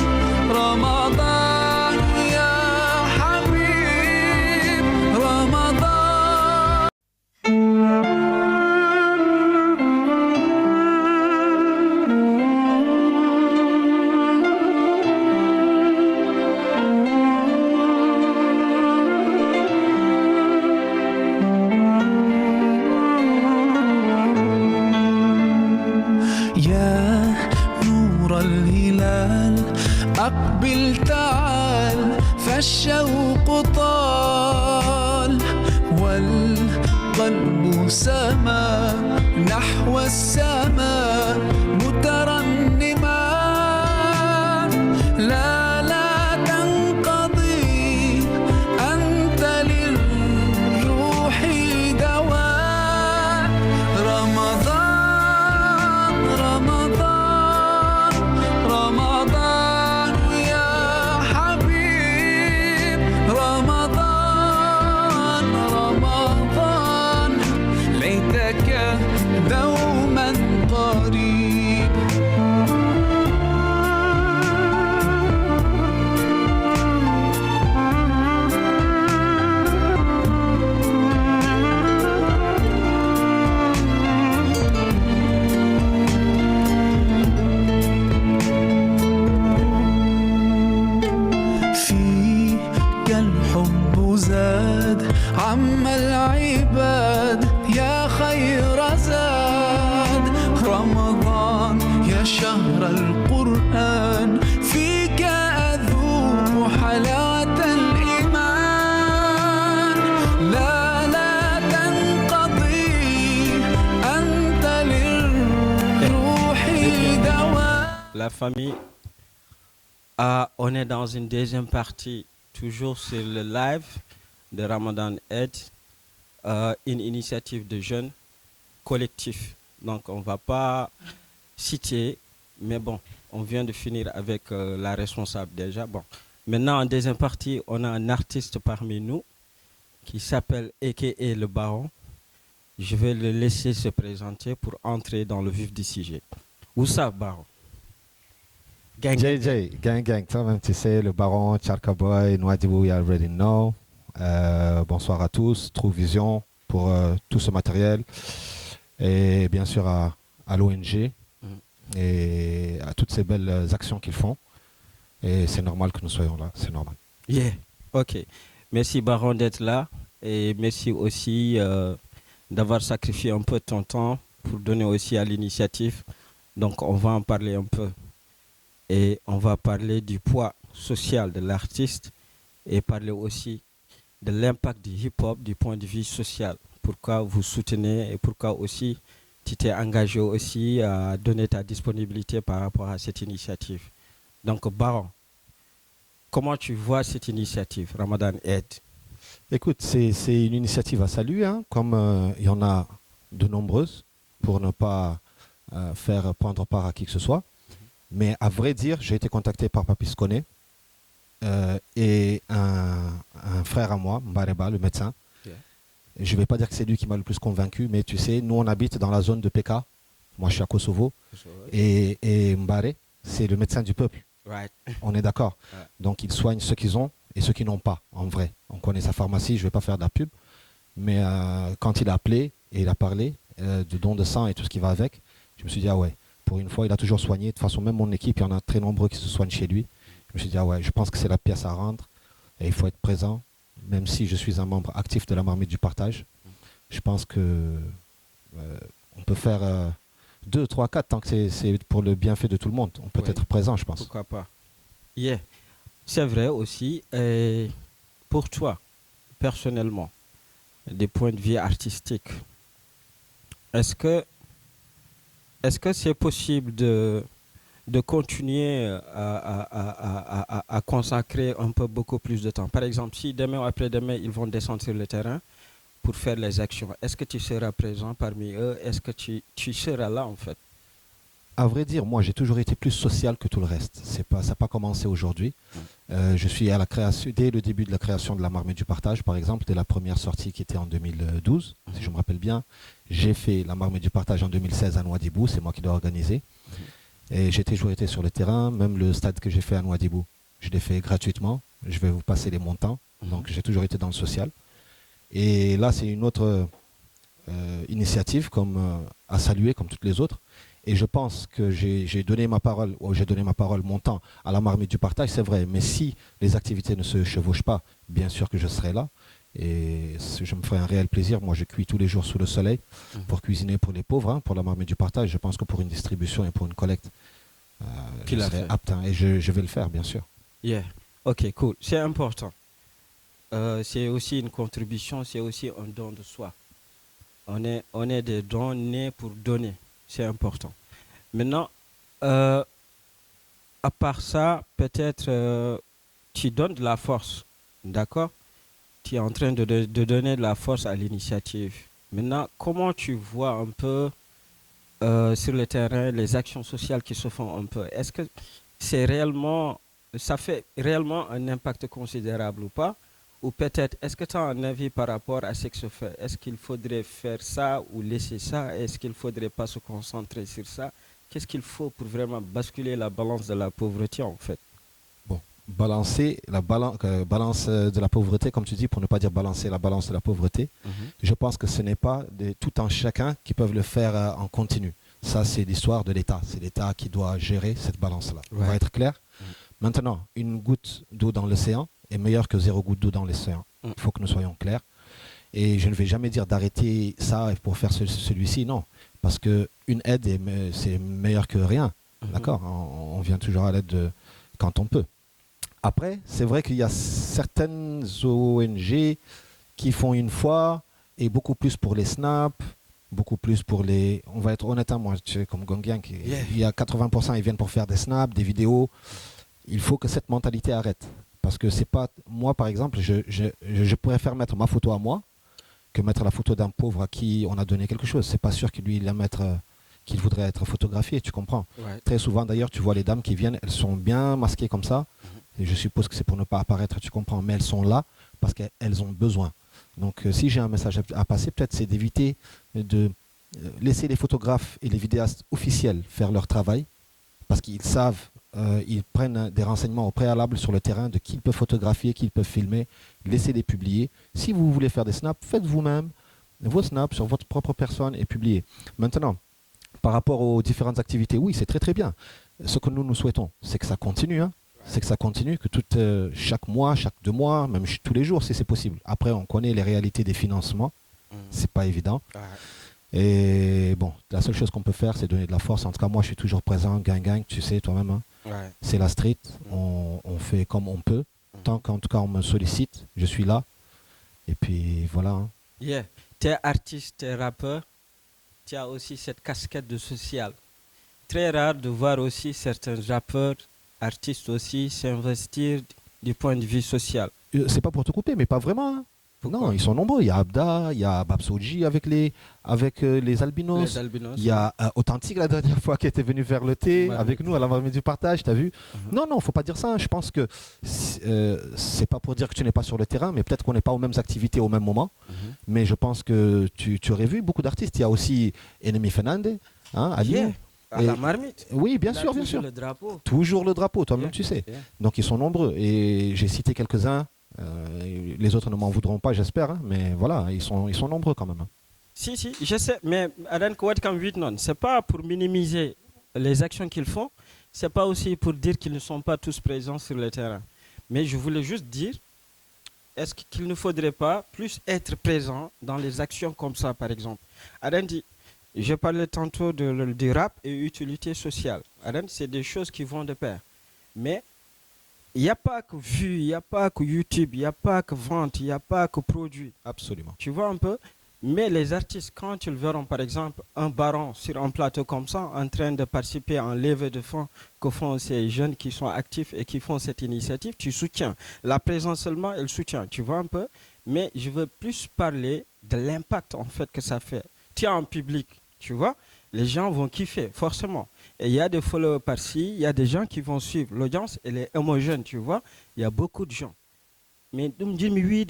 رمضان يا حبيب رمضان. يا نور الهلال أقبل تعال فالشوق طال والقلب سما نحو السماء مترنما. لا لا تنقضي أنت للروح دواء. رمضان رمضان رمضان يا حبيب رمضان رمضان ليتك دوما قريب. فيك الحب زاد عم العباد يا خير زاد. رمضان يا شهر القرآن فيك أذوق حلاوة الإيمان. لا لا تنقضي أنت للروح دواء. La famille, on est dans une deuxième partie, toujours sur le live de Ramadan Aid, une initiative de jeunes collectifs. Donc on ne va pas citer, mais bon, on vient de finir avec la responsable déjà. Bon, maintenant en deuxième partie, on a un artiste parmi nous qui s'appelle a.k.a. Le Baron. Je vais le laisser se présenter pour entrer dans le vif du sujet. Où ça, Baron? Gang. JJ, gang, toi-même tu sais, le Baron, Charka Boy, Nouadhibou, you already know. Bonsoir à tous, True Vision pour tout ce matériel. Et bien sûr à l'ONG et à toutes ces belles actions qu'ils font. Et c'est normal que nous soyons là, c'est normal. Yeah, ok. Merci Baron d'être là et merci aussi d'avoir sacrifié un peu de ton temps pour donner aussi à l'initiative. Donc on va en parler un peu. Et on va parler du poids social de l'artiste et parler aussi de l'impact du hip-hop du point de vue social. Pourquoi vous soutenez et pourquoi aussi tu t'es engagé aussi à donner ta disponibilité par rapport à cette initiative. Donc Baron, comment tu vois cette initiative Ramadan Aid? Écoute, c'est une initiative à saluer, hein, comme il y en a de nombreuses, pour ne pas faire prendre part à qui que ce soit. Mais à vrai dire, j'ai été contacté par Papis Koné et un frère à moi, Mbareba, le médecin. Yeah. Je ne vais pas dire que c'est lui qui m'a le plus convaincu, mais tu sais, nous on habite dans la zone de PK. Moi je suis à Kosovo. Et Mbare, c'est le médecin du peuple. Right. On est d'accord. Ouais. Donc il soigne ceux qu'ils ont et ceux qui n'ont pas, en vrai. On connaît sa pharmacie, je ne vais pas faire de la pub. Mais quand il a appelé et il a parlé de don de sang et tout ce qui va avec, je me suis dit, ah ouais. Pour une fois, il a toujours soigné. De toute façon, même mon équipe, il y en a très nombreux qui se soignent chez lui. Je me suis dit, ah ouais, je pense que c'est la pièce à rendre. Et il faut être présent, même si je suis un membre actif de la marmite du partage. Je pense que on peut faire 2, 3, 4, tant que c'est pour le bienfait de tout le monde. On peut être présent, je pense. Pourquoi pas. Yeah. C'est vrai aussi. Et pour toi, personnellement, des points de vue artistiques, est-ce que c'est possible de continuer à consacrer un peu beaucoup plus de temps? Par exemple, si demain ou après-demain, ils vont descendre sur le terrain, pour faire les actions. Est-ce que tu seras présent parmi eux? Est-ce que tu seras là en fait? À vrai dire, moi, j'ai toujours été plus social que tout le reste. Ça n'a pas commencé aujourd'hui. Je suis à la création, dès le début de la création de la Marmite du Partage, par exemple, dès la première sortie qui était en 2012, si je me rappelle bien. J'ai fait la Marmite du Partage en 2016 à Nouadhibou, c'est moi qui l'ai organisé. Et j'ai toujours été sur le terrain, même le stade que j'ai fait à Nouadhibou, je l'ai fait gratuitement. Je vais vous passer les montants. Donc j'ai toujours été dans le social. Et là, c'est une autre initiative à saluer, comme toutes les autres. Et je pense que j'ai donné ma parole, mon temps à la Marmite du Partage, c'est vrai. Mais si les activités ne se chevauchent pas, bien sûr que je serai là. Et je me ferai un réel plaisir. Moi, je cuis tous les jours sous le soleil pour cuisiner pour les pauvres, hein, pour la Marmite du Partage. Je pense que pour une distribution et pour une collecte, je serai apte. Hein, et je vais le faire, bien sûr. Yeah. Ok, cool. C'est important. C'est aussi une contribution, c'est aussi un don de soi. On est des dons nés pour donner. C'est important. Maintenant, à part ça, peut-être tu donnes de la force. D'accord? Tu es en train de donner de la force à l'initiative. Maintenant, comment tu vois un peu sur le terrain les actions sociales qui se font un peu? Est-ce que ça fait réellement un impact considérable ou pas? Ou peut-être, est-ce que tu as un avis par rapport à ce que se fait? Est-ce qu'il faudrait faire ça ou laisser ça? Est-ce qu'il ne faudrait pas se concentrer sur ça? Qu'est-ce qu'il faut pour vraiment basculer la balance de la pauvreté en fait? Bon, balancer la balance de la pauvreté, comme tu dis, pour ne pas dire balancer la balance de la pauvreté, je pense que ce n'est pas tout un chacun qui peuvent le faire en continu. Ça, c'est l'histoire de l'État. C'est l'État qui doit gérer cette balance-là. On va être clair. Maintenant, une goutte d'eau dans l'océan est meilleure que 0 goutte d'eau dans l'océan. Il faut que nous soyons clairs. Et je ne vais jamais dire d'arrêter ça pour faire celui-ci, non. Parce qu'une aide, c'est meilleur que rien. D'accord? On vient toujours à l'aide quand on peut. Après, c'est vrai qu'il y a certaines ONG qui font une fois et beaucoup plus pour les snaps, beaucoup plus pour les... On va être honnête, hein, moi, tu sais, comme Gongian, il y a 80%, ils viennent pour faire des snaps, des vidéos. Il faut que cette mentalité arrête. Parce que c'est pas... Moi, par exemple, je préfère mettre ma photo à moi que mettre la photo d'un pauvre à qui on a donné quelque chose. C'est pas sûr que lui, qu'il voudrait être photographié, tu comprends. Très souvent, d'ailleurs, tu vois les dames qui viennent, elles sont bien masquées comme ça. Et je suppose que c'est pour ne pas apparaître, tu comprends. Mais elles sont là parce qu'elles ont besoin. Donc, si j'ai un message à passer, peut-être c'est d'éviter de laisser les photographes et les vidéastes officiels faire leur travail. Parce qu'ils savent, ils prennent des renseignements au préalable sur le terrain de qui ils peuvent photographier, qui ils peuvent filmer, laissez-les publier. Si vous voulez faire des snaps, faites vous-même vos snaps sur votre propre personne et publiez. Maintenant, par rapport aux différentes activités, oui, c'est très très bien. Ce que nous souhaitons, c'est que ça continue. Hein. C'est que ça continue, que chaque mois, chaque 2 mois, même tous les jours, si c'est possible. Après, on connaît les réalités des financements. C'est pas évident. Et bon, la seule chose qu'on peut faire, c'est donner de la force. En tout cas, moi, je suis toujours présent, gang, tu sais, toi-même. Hein. C'est la street. On fait comme on peut. Tant qu'en tout cas, on me sollicite, je suis là. Et puis, voilà. Hein. Yeah. Tu es artiste, tu es rappeur. Tu as aussi cette casquette de social. Très rare de voir aussi certains rappeurs, artistes aussi, s'investir du point de vue social. C'est pas pour te couper, mais pas vraiment. Hein. Non, ils sont nombreux. Il y a Abda, il y a Babsoji avec les albinos. Il y a Authentique la dernière fois qui était venu faire le thé avec nous à la Marmite du Partage, t'as vu? Non, faut pas dire ça. Je pense que c'est pas pour dire que tu n'es pas sur le terrain, mais peut-être qu'on n'est pas aux mêmes activités au même moment. Mais je pense que tu aurais vu beaucoup d'artistes. Il y a aussi Ennemi Fernandez, hein, à Lyon. À la Marmite. Oui, bien sûr, bien sûr. Le drapeau. Toujours le drapeau, toi-même tu sais. Donc ils sont nombreux. Et j'ai cité quelques-uns. Les autres ne m'en voudront pas, j'espère. Hein, mais voilà, ils sont nombreux quand même. Hein. Si, je sais. Mais c'est pas pour minimiser les actions qu'ils font. C'est pas aussi pour dire qu'ils ne sont pas tous présents sur le terrain. Mais je voulais juste dire, est-ce qu'il ne faudrait pas plus être présent dans les actions comme ça, par exemple? Adan dit, je parlais tantôt du rap et utilité sociale. Adan, c'est des choses qui vont de pair. Mais il n'y a pas que vues, il n'y a pas que YouTube, il n'y a pas que vente, il n'y a pas que produit. Absolument. Tu vois un peu? Mais les artistes, quand ils verront par exemple un baron sur un plateau comme ça, en train de participer à un levée de fonds que font ces jeunes qui sont actifs et qui font cette initiative, tu soutiens. La présence seulement, elle soutient, tu vois un peu? Mais je veux plus parler de l'impact en fait que ça fait. Tu es en public, tu vois, les gens vont kiffer, forcément. Et il y a des followers par-ci, il y a des gens qui vont suivre. L'audience, elle est homogène, tu vois. Il y a beaucoup de gens. Mais oui,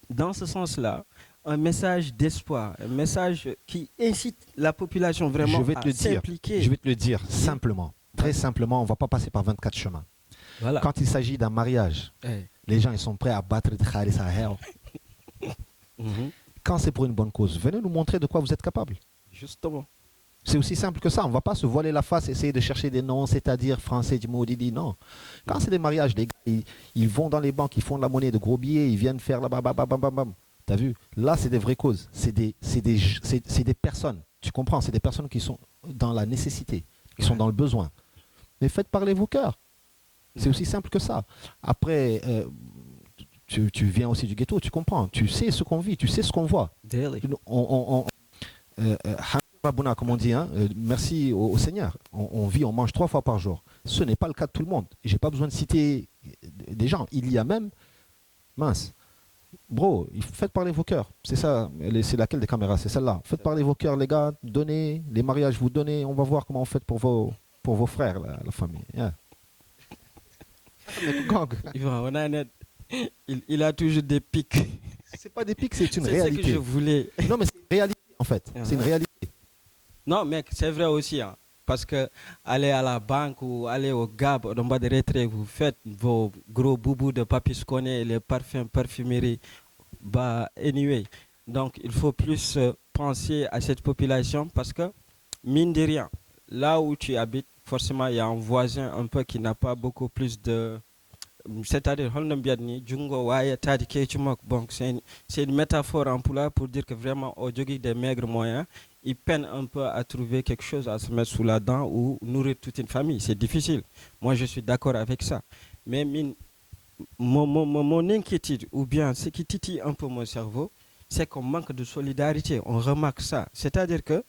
dans ce sens-là, un message d'espoir, un message qui incite la population vraiment Je vais te à le dire. s'impliquer. Je vais te le dire simplement, très simplement, on ne va pas passer par 24 chemins. Voilà. Quand il s'agit d'un mariage, Eh, les gens ils sont prêts à battre de Khalis à hell. mhm, Quand c'est pour une bonne cause, venez nous montrer de quoi vous êtes capable. justement. C'est aussi simple que ça. On ne va pas se voiler la face, essayer de chercher des noms, c'est-à-dire français, du mot Didi. Non. Quand c'est des mariages, les gars, ils vont dans les banques, ils font de la monnaie de gros billets, ils viennent faire la bam, bam, bam, bam, bam, bam. T'as vu? Là, c'est des vraies causes. C'est des personnes. Tu comprends? C'est des personnes qui sont dans la nécessité, qui sont dans le besoin. Mais faites parler vos cœurs. C'est aussi simple que ça. Après, tu viens aussi du ghetto, tu comprends. Tu sais ce qu'on vit, tu sais ce qu'on voit. Daily. Rabouna, comme on dit, hein, merci au Seigneur. On vit, on mange 3 fois par jour. Ce n'est pas le cas de tout le monde. J'ai pas besoin de citer des gens. Il y a même, mince, bro, faites parler vos cœurs. C'est ça, c'est laquelle des caméras? C'est celle-là. Faites parler vos cœurs, les gars. Donnez, les mariages, vous donnez. On va voir comment vous faites pour vos frères, la famille. Yeah. Mais gang, Yvan, on a net. Il a toujours des pics. c'est pas des pics, c'est une C'est ce que réalité. je voulais. Non, mais c'est une réalité en fait. C'est une réalité. Non, mec, c'est vrai aussi. Hein, parce que aller à la banque ou aller au GAB, au bas de retrait, vous faites vos gros boubous de papier sconé, les parfums, parfumerie. Bah, anyway. Donc, il faut plus penser à cette population parce que, mine de rien, là où tu habites, forcément, il y a un voisin un peu qui n'a pas beaucoup plus de. C'est-à-dire, bon, c'est une métaphore en pula pour dire que vraiment, au Djogi des maigres moyens, ils peinent un peu à trouver quelque chose à se mettre sous la dent ou nourrir toute une famille. C'est difficile. Moi, je suis d'accord avec ça. Mais mon inquiétude, ou bien ce qui titille un peu mon cerveau, c'est qu'on manque de solidarité. On remarque ça. C'est-à-dire que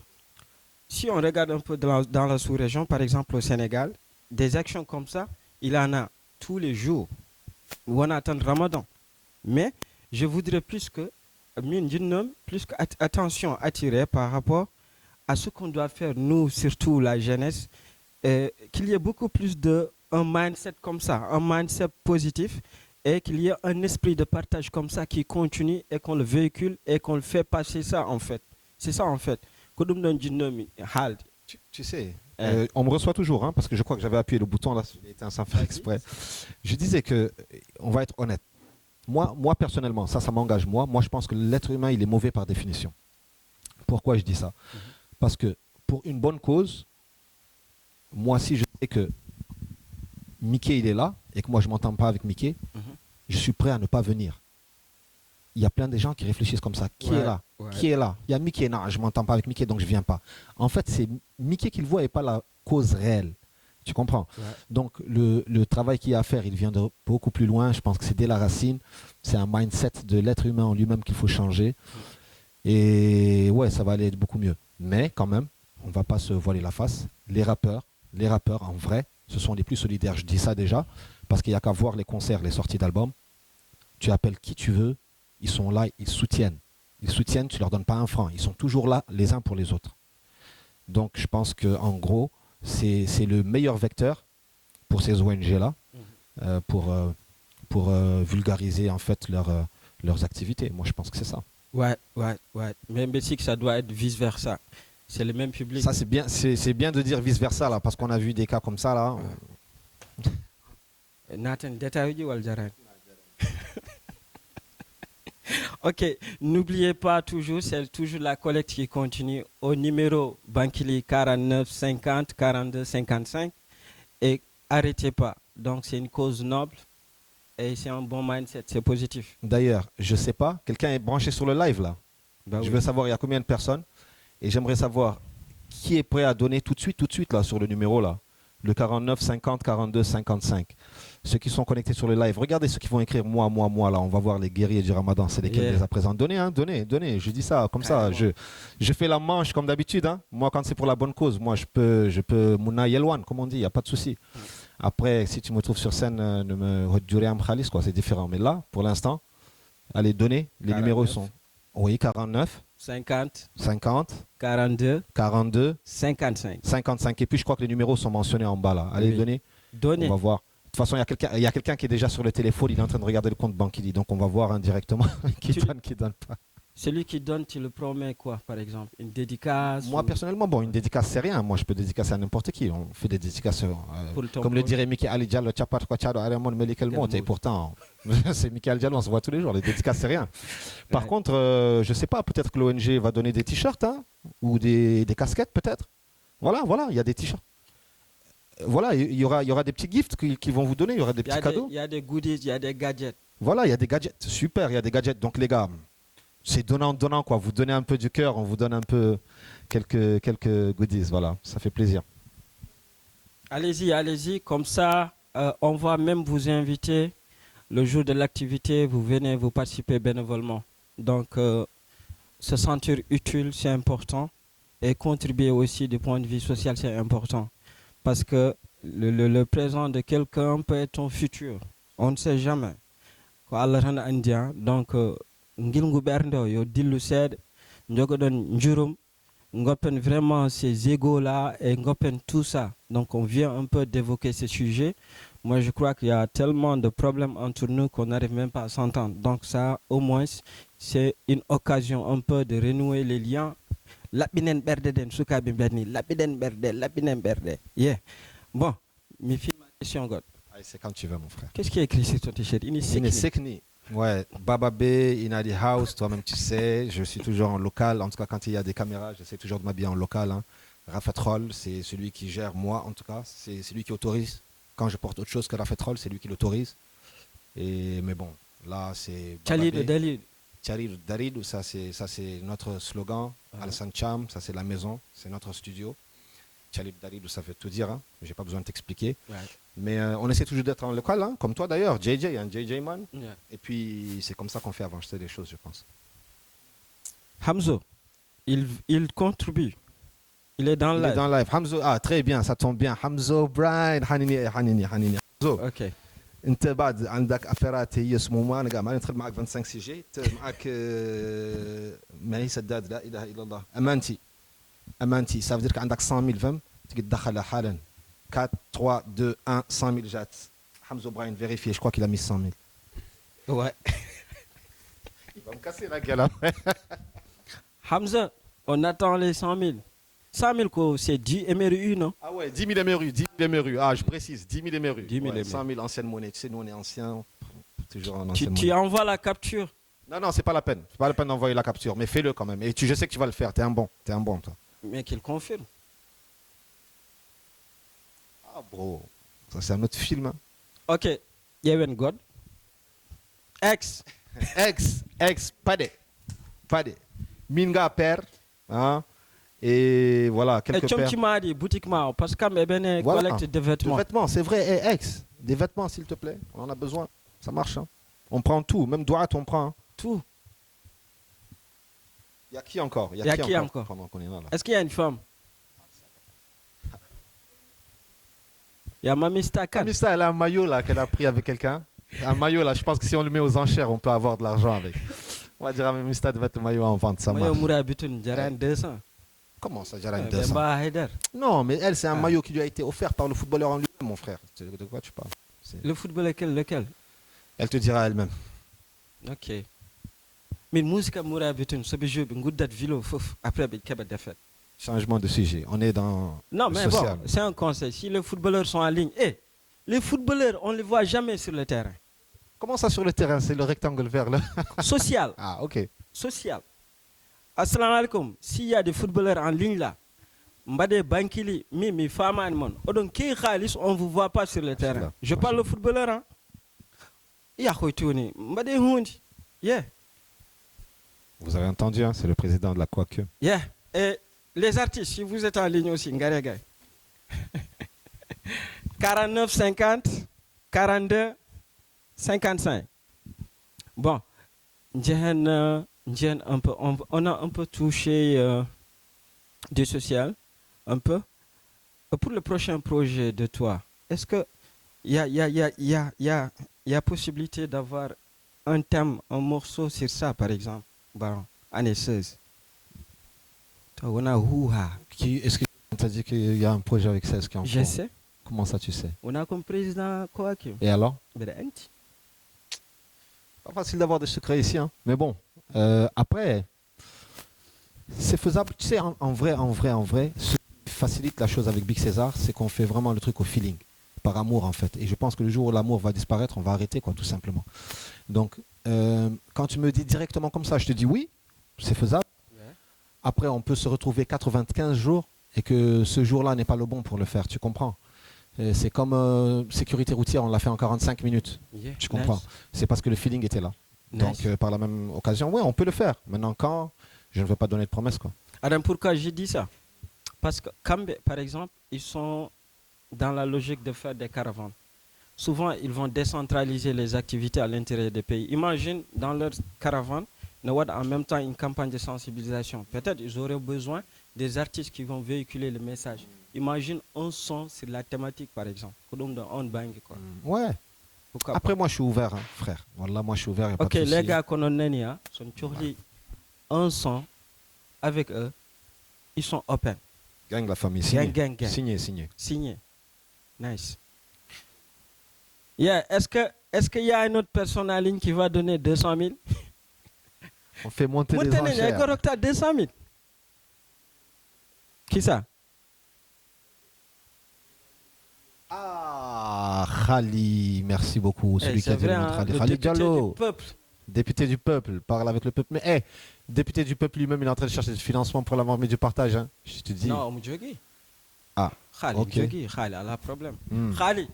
si on regarde un peu dans la sous-région, par exemple au Sénégal, des actions comme ça, il en a tous les jours où on attend le Ramadan. Mais je voudrais plus que attention attirée par rapport à ce qu'on doit faire, nous, surtout la jeunesse, qu'il y ait beaucoup plus un mindset comme ça, un mindset positif, et qu'il y ait un esprit de partage comme ça qui continue et qu'on le véhicule et qu'on le fait passer ça en fait. C'est ça en fait. Tu sais, on me reçoit toujours, hein, parce que je crois que j'avais appuyé le bouton là, j'ai été sans faire exprès. Je disais que, on va être honnête. Moi personnellement, ça m'engage. Moi, je pense que l'être humain, il est mauvais par définition. Pourquoi je dis ça? Parce que pour une bonne cause, moi, si je sais que Mickey, il est là, et que moi, je ne m'entends pas avec Mickey, je suis prêt à ne pas venir. Il y a plein de gens qui réfléchissent comme ça. Qui est là? Qui est là? Il y a Mickey, non, je ne m'entends pas avec Mickey, donc je ne viens pas. En fait, c'est Mickey qui le voit et pas la cause réelle. Tu comprends? Donc, le travail qu'il y a à faire, il vient de beaucoup plus loin. Je pense que c'est dès la racine. C'est un mindset de l'être humain en lui-même qu'il faut changer. Et ouais, ça va aller beaucoup mieux. Mais quand même, on ne va pas se voiler la face. Les rappeurs, en vrai, ce sont les plus solidaires. Je dis ça déjà, parce qu'il n'y a qu'à voir les concerts, les sorties d'albums. Tu appelles qui tu veux, ils sont là, ils soutiennent. Ils soutiennent, tu ne leur donnes pas un franc. Ils sont toujours là, les uns pour les autres. Donc, je pense qu'en gros, c'est le meilleur vecteur pour ces ONG-là, pour vulgariser en fait leurs activités. Moi, je pense que c'est ça. Ouais. Mais que ça doit être vice-versa. C'est le même public. Ça, c'est bien de dire vice-versa, là, parce qu'on a vu des cas comme ça, là. Nathan, détail ou Aljaran? Ok, n'oubliez pas toujours, c'est toujours la collecte qui continue au numéro Bankili 49 50 42 55 et arrêtez pas. Donc c'est une cause noble et c'est un bon mindset, c'est positif. D'ailleurs, je sais pas, quelqu'un est branché sur le live là. Bah Je oui. veux savoir il y a combien de personnes et j'aimerais savoir qui est prêt à donner tout de suite là sur le numéro là, le 49 50 42 55. Ceux qui sont connectés sur le live, regardez ceux qui vont écrire moi là, on va voir les guerriers du Ramadan, c'est lesquels les à présent. Donnez, hein, donnez, je dis ça comme ça, je fais la manche comme d'habitude. Hein. Moi quand c'est pour la bonne cause, moi je peux Mouna Yelwan, comme on dit, il n'y a pas de souci. Après, si tu me trouves sur scène, ne me redurez am khalis, quoi, c'est différent. Mais là, pour l'instant, allez, donnez, les numéros sont Oui, 49, 50, 50, 42, 42, 55. 55. Et puis je crois que les numéros sont mentionnés en bas là. Allez, Oui. donnez. Donnez. On va voir. De toute façon, il y a quelqu'un qui est déjà sur le téléphone, il est en train de regarder le compte Bankili. Donc on va voir indirectement qui Tu- donne, qui donne pas. Celui qui donne, tu le promets quoi, par exemple? Une dédicace Moi ou personnellement, bon, une dédicace c'est rien. Moi je peux dédicacer à n'importe qui. On fait des dédicaces. pour ton Comme le projet? dirait Mickey Ali Diallo, Tchapat Kwachado, Aremon Melik El Monte. Et pourtant, c'est Mickey Ali Diallo, on se voit tous les jours. Les dédicaces c'est rien. Par Ouais. contre, je sais pas, peut-être que l'ONG va donner des t-shirts hein, ou des casquettes peut-être. Voilà, il y a des t-shirts. Voilà, il y aura des petits gifts qui vont vous donner, il y aura des Il y a petits cadeaux. il y a des goodies, il y a des gadgets. Voilà, il y a des gadgets. Super, il y a des gadgets. Donc les gars, c'est donnant quoi. Vous donnez un peu du cœur, on vous donne un peu quelques goodies. Voilà, ça fait plaisir. Allez-y. Comme ça, on va même vous inviter le jour de l'activité. Vous venez, vous participez bénévolement. Donc, se sentir utile, c'est important. Et contribuer aussi du point de vue social, c'est important. Parce que le présent de quelqu'un peut être ton futur. On ne sait jamais. Ko Allah tan andi hein. Donc, ngilngu ɓernde o yo dillu seeɗa jogoɗon jurum goppen vraiment ces égos là et goppen tout ça. Donc on vient un peu d'évoquer ce sujet. Moi je crois qu'il y a tellement de problèmes entre nous qu'on n'arrive même pas à s'entendre. Donc ça au moins c'est une occasion un peu de renouer les liens. Laɓɓinen ɓerde den sukaɓe mbiyatni laɓɓinen ɓerde. Yeah. Bon, mi fi ma question goɗɗo. Allez, c'est quand tu veux mon frère. Qu'est-ce qui est écrit sur ton t-shirt? Ini Ine sikni. Sekni. Ouais, Baba B, Inadi House, toi-même tu sais, je suis toujours en local. En tout cas, quand il y a des caméras, j'essaie toujours de m'habiller en local. Hein. Rafet Roll, c'est celui qui gère moi, en tout cas. C'est celui qui autorise. Quand je porte autre chose que Rafet Roll, c'est lui qui l'autorise. Mais bon, là, c'est Baba Khalid B. Dalil. Charid Darid, ça c'est notre slogan. Ouais. Al-San Cham, ça c'est la maison, c'est notre studio. Charid Darid, ça veut tout dire, hein. J'ai pas besoin de t'expliquer. Ouais. Mais on essaie toujours d'être en local, hein, comme toi d'ailleurs, JJ, un JJ man. Yeah. Et puis c'est comme ça qu'on fait avancer les choses, je pense. Hamzo, il contribue. Il est dans Il le est dans live. Hamzo, ah très bien, ça tombe bien. Hamzo, Brian, Hanini. Hamzo, Ok. انت بعد عندك افيرات هي اسمه انا قاعد ندخل معك 25 سي جي معك معي سداد لا اله الا الله امانتي ça veut dire qu'عندك 100,000 فم تقدر تدخلها حالا 4 3 2 1 100,000 جات. Hamzo Brian vérifier, je crois qu'il a mis 100,000. Ouais. Il va me casser la gueule après. Hamza, on attend les 100 000. 100 000, quoi, c'est 10 MRU, non? Ah ouais, 10 000 MRU, 10 000 MRU. Ah, je précise, 10 000 MRU. 10 000 Ouais, MRU. 100 000 anciennes monnaies. Tu sais, nous, on est anciens, toujours en Tu, ancienne tu monnaie. envoies la capture. Non, c'est pas la peine. C'est pas la peine d'envoyer la capture, mais fais-le quand même. Et je sais que tu vas le faire. T'es un bon, toi. Mais qu'il confirme. Ah, bro. Ça, c'est un autre film. Hein. Ok. Yewen God. Ex. Pas de. Minga père. Hein. Et voilà, Et quelques paires. tu m'as dit, boutique Mao, parce que je Voilà. collecte des Des vêtements. vêtements, c'est vrai. Et des vêtements, s'il te plaît. On en a besoin. Ça marche. Hein. On prend tout. Même droite, on prend. Hein. Tout. Il y a qui encore Y a qui encore Pendant qu'on est là. Est-ce qu'il y a une femme? Il y a Mami Stakan. Amista, elle a un maillot là qu'elle a pris avec quelqu'un. Un maillot là, je pense que si on le met aux enchères, on peut avoir de l'argent avec. On va dire à Amista de mettre le maillot en vente, ça Moi, marche. Moura Bitun, Jaran 200. Comment ça, Jaran Ben 200? Bah Haider. Non, mais elle, c'est un Ah. maillot qui lui a été offert par le footballeur en lui-même, mon frère. De quoi tu parles? Le football lequel? Elle te dira elle-même. Ok. Mais musique Moura Bitun, ce que je veux, une date vilo, après, il y a des fêtes. Changement de sujet. On est dans Non, le mais social. bon, c'est un conseil. Si les footballeurs sont en ligne, les footballeurs, on ne les voit jamais sur le terrain. Comment ça sur le terrain? C'est le rectangle vert là. Social. Ah, ok. Social. Assalamu alaikum. S'il y a des footballeurs en ligne là, Mbade Bankili, Mimi, Fama, Odon Ki Khalis, on ne vous voit pas sur le terrain. Là. Je parle aux footballeurs. Hein. Ya Khoitouni, Mbade Hundi. Yeah. Vous avez entendu, hein, c'est le président de la Quaque. Yeah. Et les artistes, si vous êtes en ligne aussi, Ngaregay. 49, 50, 42, 55. Bon, un peu, on a un peu touché du social, un peu. Pour le prochain projet de toi, est-ce que il y a possibilité d'avoir un thème, un morceau sur ça, par exemple, Baron? année 16. On a houha. Est-ce que tu as dit qu'il y a un projet avec 16 qui est en Je cours? sais. Comment ça, tu sais? On a comme président Koakim. Et alors? Brent. Pas facile d'avoir des secrets ici, hein. Mais bon, après, c'est faisable. Tu sais, en vrai, ce qui facilite la chose avec Big César, c'est qu'on fait vraiment le truc au feeling, par amour en fait. Et je pense que le jour où l'amour va disparaître, on va arrêter, quoi, tout simplement. Donc, quand tu me dis directement comme ça, je te dis oui, c'est faisable. Après, on peut se retrouver 95 jours et que ce jour-là n'est pas le bon pour le faire, tu comprends? C'est comme sécurité routière, on l'a fait en 45 minutes. Yeah, Tu comprends? nice. C'est parce que le feeling était là. Nice. Donc, par la même occasion, oui, on peut le faire. Maintenant, quand je ne veux pas donner de promesses, quoi. Adam, pourquoi j'ai dit ça? Parce que, comme, par exemple, ils sont dans la logique de faire des caravanes. Souvent, ils vont décentraliser les activités à l'intérieur des pays. Imagine, dans leur caravane, nous avons en même temps une campagne de sensibilisation. Peut-être ils auraient besoin des artistes qui vont véhiculer le message. Imagine un son sur la thématique, par exemple. Ouais. Pourquoi Après, pas? moi, je suis ouvert, hein, frère. Voilà, moi, je suis ouvert. Y a pas Ok, de souci. les gars qu'on a, sont toujours un son avec eux. Ils sont open. Gang la famille. Signé. Gang. Signé. Signé. Nice. Yeah, est-ce qu'il y a une autre personne en ligne qui va donner 200 000? On fait monter les Maintenant, il y a enchères. 200 000. Qui ça? Ah, Khali, merci beaucoup. Celui qui a C'est dit vrai, le mot hein, Khali. le Khali député Diallo, du peuple. député du peuple, parle avec le peuple. Mais, député du peuple lui-même, il est en train de chercher du financement pour l'armée du partage. Hein. Je te dis. Non, Mdjogi. Ah, Khali, ok. Mdjogi, Khali, elle a un problème. Hmm. Khali,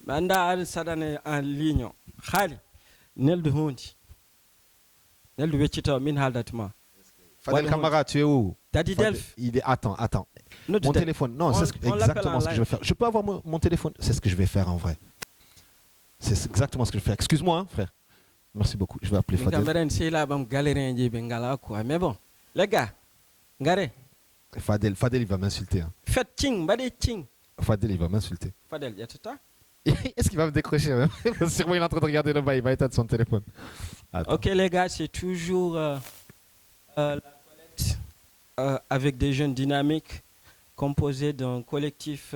Manda al Sadane en ligne. Khali, Nel de Hundi. Nel de Wechita, Min Haldatma. Fadel Camara, tu es où? Daddy Fadel, Delph. il est. Attends. Not Mon that- téléphone. Non, c'est on l'appelle exactement en ce que je live. vais faire. Je peux avoir mon téléphone? C'est ce que je vais faire en vrai. C'est exactement ce que je vais faire. Excuse-moi, hein, frère. Merci beaucoup. Je vais appeler Mais Fadel. Cameroun, c'est là, bam, galérien, j'ai bengala, quoi. Mais bon, les gars, Ngare, Fadel, il va m'insulter. Hein. faites ting, bade ting. Fadel, il va m'insulter. Fadel, y'a tout ça? Est-ce qu'il va me décrocher même? Sûrement, il est en train de regarder là-bas. Il va éteindre son téléphone. Attends. Ok, les gars, c'est toujours la collecte avec des jeunes dynamiques composés d'un collectif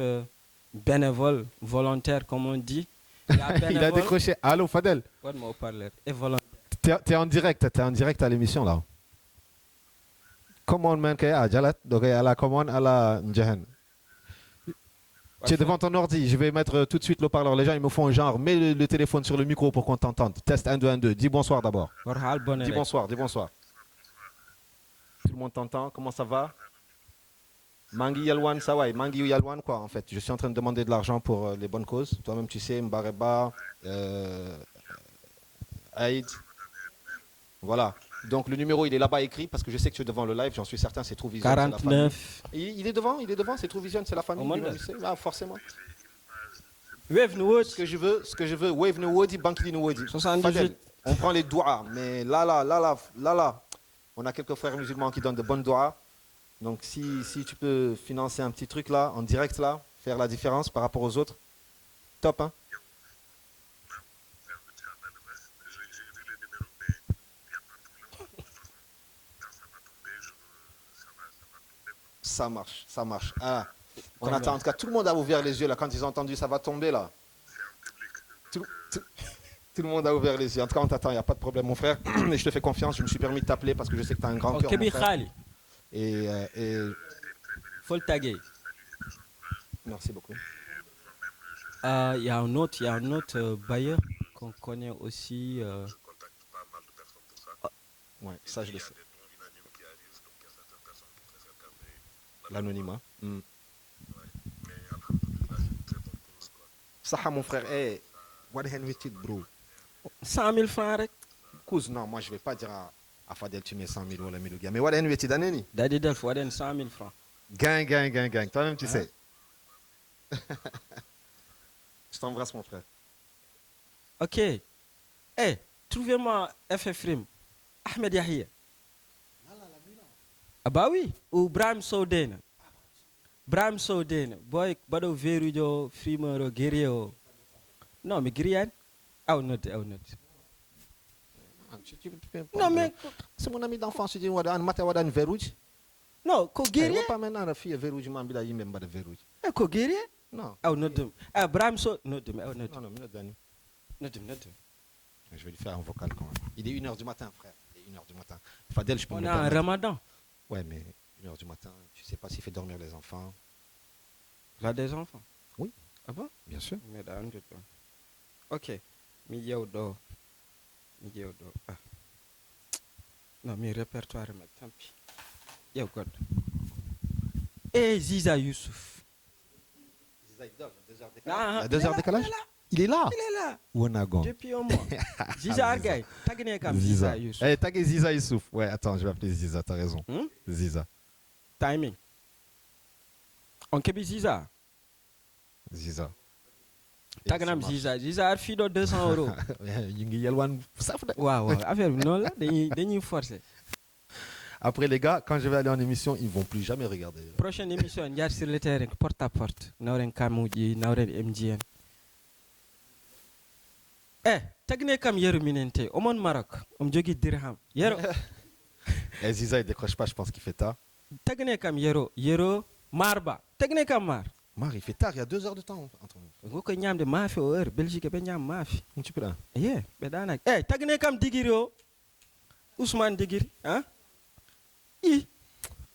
bénévole, volontaire, comme on dit. Il y a Il a bénévole, décroché. Allô, Fadel? ouais, mon haut-parleur, et volontaire. T'es en direct à l'émission là. Comment man kaya jalat donc à la commande à la njahan. Tu es devant ton ordi, je vais mettre tout de suite le parleur. Les gens ils me font genre mets le téléphone sur le micro pour qu'on t'entende. Test 1 2 1 2. Dis bonsoir d'abord. Warhal bonne Dis bonsoir. Tout le monde t'entend, comment ça va? Mangi Yalwan Sawai, Mangi Yalwan quoi en fait. Je suis en train de demander de l'argent pour les bonnes causes. Toi-même tu sais Mbareba Aïd. Voilà. Donc le numéro il est là-bas écrit parce que je sais que tu es devant le live, j'en suis certain, c'est True Vision. c'est la famille. 49. Il est devant, c'est True Vision, c'est la famille. Au monde. lui-même, il sait. Ah, forcément. Wave Nouot, Ce que je veux, Wave no Wodi, Bankili no Wodi. 78. Fadel, on prend les doigts, mais là, on a quelques frères musulmans qui donnent de bonnes doigts. Donc si tu peux financer un petit truc là, en direct là, faire la différence par rapport aux autres, top hein. Ça marche. Ah, on attend. En tout cas, tout le monde a ouvert les yeux là quand ils ont entendu ça va tomber là. Tout le monde a ouvert les yeux. En tout cas, on t'attend, il n'y a pas de problème, mon frère. Et je te fais confiance. Je me suis permis de t'appeler parce que je sais que tu as un grand cœur. Ok, Mon frère. Khali, Et faut le taguer. merci beaucoup. Il y a un autre bailleur qu'on connaît aussi. Ouais, ça je le sais. L'anonymat. Ça, mon frère. Hey, what the hell with it, bro? 100 000 francs, rek. Cause, non, moi je vais pas dire à Fadel tu mets 100 000 ou la 1000 gars. Mais what the hell with it, Daneni? Daddy Delph, on donne 100 000 francs. Gang. Toi-même, tu sais. Je t'embrasse, mon frère. Ok. Trouvez-moi FF Rim. Ahmed Yahya. Ah bah oui. Ou Brahim Soudena. Brahim Soudena. Boy, bado verujo, frimero, guerrier. Non, mais guerrier. Aw not. Non, mais. C'est mon ami d'enfance. Je dis, Wadan, Mata Wadan Verrouj. Non, ko guerrier. Pas maintenant, la fille Verrouj, Mambila, il même pas de Verrouj. Ko guerrier. Non. Ah, non, ah, Bramso. Non, non, Non, non, minute d'année. non. Je vais lui faire un vocal quand même. Il est 1h du matin, frère. Il est 1h du matin. Fadel, je peux On me a un permettre. ramadan. Ouais, mais 1h du matin, tu sais pas s'il fait dormir les enfants. Là, des enfants. Oui. Ah bon? Bien sûr. Mais dans un temps. Ok. Milieu d'or. Ah. Non, mais répertoire, mais tant pis. Yo, God. Et Ziza Youssouf. Ah, À 2 heures décalage. Il est là. Il est là. Ouanagon. Depuis un mois. Ziza Argay. Tagné comme Ziza. Ziza Youssouf. Eh, taguez Ziza Youssouf. Ouais, attends, je vais appeler Ziza, t'as raison. Ziza. Timing. On kebi Ziza. Ziza. Tagnam Ziza. Ziza a fait 200 euros. Yingi Yelwan. Waouh, affaire, non, là, dañuy forcer. Après, les gars, quand je vais aller en émission, ils vont plus jamais regarder. Prochaine émission, on va sur le terrain, porte à porte. Nauren Kamouji, Nauren MGN. Tagné comme Yero Minente, au monde Maroc, Jogi Dirham. Yero. Ziza, il décroche pas, je pense qu'il fait tard. Tagné comme Yero, Marba. Tagné comme Mar. Mar, il fait tard, il y a 2 heures de temps entre nous. Vous connaissez de Mafi au heure, Belgique, ben Yam Mafi. Un petit peu là. Yeah, bedanak. Tagné comme Digiro. Ousmane Digiri, hein?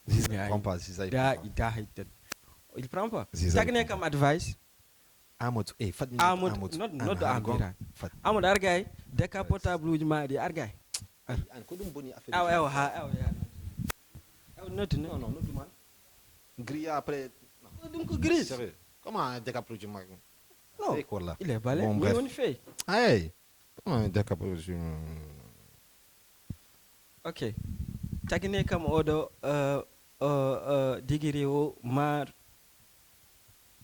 Ziza, il prend pas. Ziza, il prend pas. Il prend pas. Ziza, il Tagné prend comme advice. Amadou, Fadmi. Amadou, not Amira. Amadou Argay, décapotable ou Madi Argay. Ah non, non, man. Grille après. Donc gris. Sérieux. Comment un décapotable du mag? Non, C'est quoi là? il est balai. Bon, Oui, bref. on fait. Hey! Comment un décapotable du Ok. Tagné comme Odo, Digiri Mar.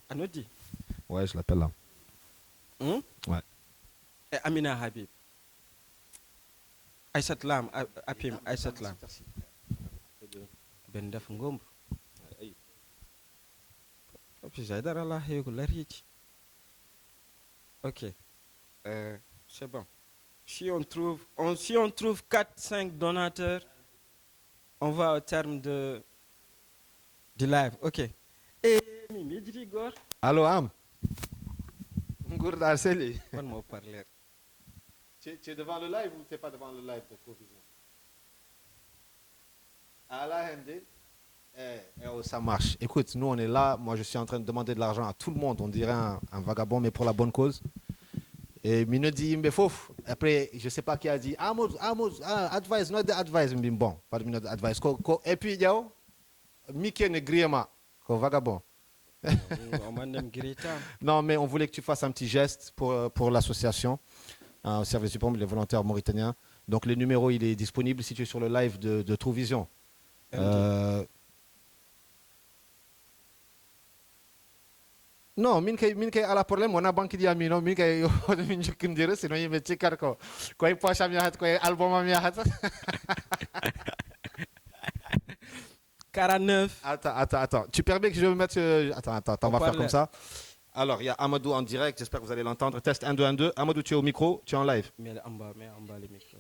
Anodi. Ouais, je l'appelle là. Ouais. Et Amina Habib. Aïssat Lam, Apim, Aïssat Lam. Ben Daf Ngomb. Puis j'adore Allah et la riche. Ok. C'est bon. Si on trouve 4-5 donateurs, on va au terme de live. Ok. Et Mimi Digor. Allô, Am? Ngourda Arseli. On m'a parlé. Tu es devant le live ou tu n'es pas devant le live de Provision? Allah Hende. Ça marche. Écoute, nous on est là. Moi je suis en train de demander de l'argent à tout le monde. On dirait un vagabond, mais pour la bonne cause. Et Mino dit, mais fouf. Après, je ne sais pas qui a dit, advice, not the advice. Bon, pas de minute advice. Et puis, yao, Mickey ne griema, vagabond. Non, mais on voulait que tu fasses un petit geste pour l'association, au service du pompe, les volontaires mauritaniens. Donc le numéro, il est disponible si tu es sur le live de True Vision. Non, minke ala problème, on a banque di amino, minke min jukindire, sinon il me checkar ko. Koy poche am yahat, koy album am yahat. 49. Attends. Tu permets que je me mette... Attends, on va faire parle. comme ça. Alors, il y a Amadou en direct, j'espère que vous allez l'entendre. Test 1, 2, 1, 2. Amadou, tu es au micro, tu es en live. Mais en bas les micros.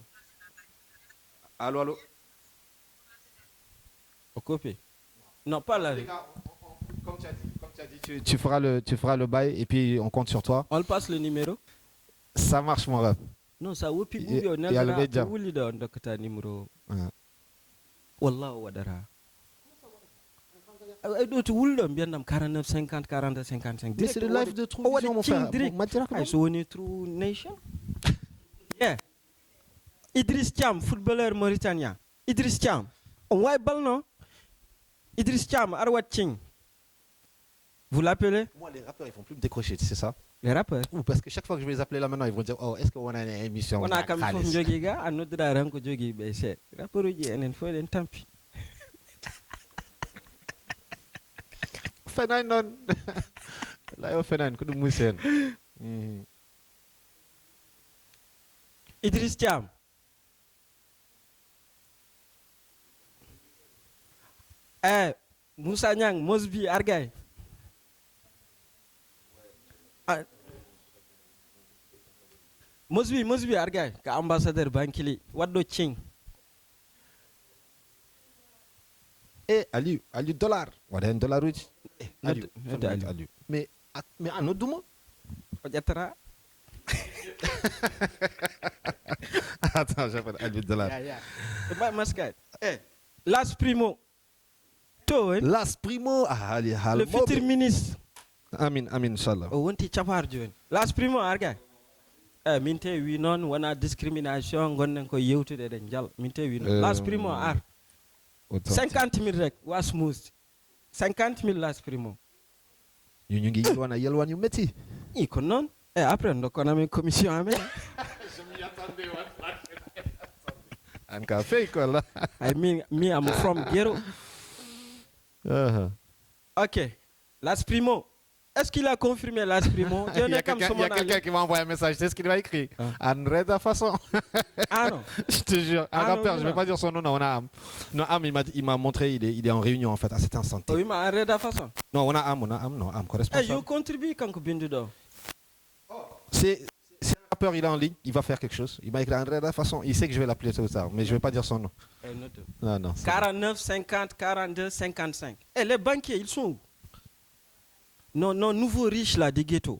Allô. Au copie. Non, pas là. Comme tu as dit, tu feras le bail et puis on compte sur toi. On le passe le numéro. Ça marche, mon ref. Non, ça oupi Il y a goubio le média. wuli da ndokata numéro. Ouais. Wallahu wadara. Do tu wuldo biandam 49 50 40 55. Mais c'est le live de True Vision, mon frère. I so on True Nation. Yeah. Idriss Thiam, footballeur mauritanien. Idriss Thiam. On voit bal non? Idriss Thiam, Arwat Ching. Vous l'appelez? Moi, les rappeurs, ils font plus me décrocher, c'est ça? Les rappeurs? Ou parce que chaque fois que je vais les appeler là maintenant, ils vont dire, oh, est-ce qu'on a une émission? On a comme ça, Jogi ga, à notre drame que Jogi baissé. Rappeur, il y a une fois, il tant pis. Fenain non. Là, il fait un coup de moussène. Idriss Thiam. Moussa Nyang, Mosby, Argay. Mosby argay ka ambassadeur bankili waddo ching. Aliou dollar. Wada un dollar uji. Aliou. Nodde Aliou. Aliou. Mais en oduma. O ƴettata. Attends, j'appelle Aliou dollar. Masquade. Las Primo. To, hein? Las Primo. Ali hal. Le futur ministre. Amin, inchallah. O wonti capar joni. Las Primo argay. Min te wi noon wona discrimination gonnen ko yewtude eɗen jala. Min te wi noon. Las Primo ar. 50 000 rek wa smooth. 50 000 Las Primo. ñu ngi yelwaan yu métti. I ko noon. Après ndokkonamin commission amen. An ka fey ko la. Me I'm from Gero. Ok. Las Primo. Est-ce qu'il a confirmé Las Primo? Il y a quelqu'un qui m'a envoyé un message. C'est ce qu'il m'a écrit. Anreda façon. Ah non. Je te jure. Un rappeur, je ne vais pas dire son nom. Non, on a Am. Non, Am, il m'a montré, il est en réunion en fait. Ah, c'était en santé. Oui, mais Anreda façon. Non, on a Am, non, Am, corresponsable. You contribue quand vous bindu do. C'est un rappeur, il est en ligne, il va faire quelque chose. Il m'a écrit Anreda façon. Il sait que je vais l'appeler tout ça, mais je ne vais pas dire son nom. Non. 49, 50, 42, 55. Les banquiers, ils sont où? Non, nouveaux riches là des ghettos.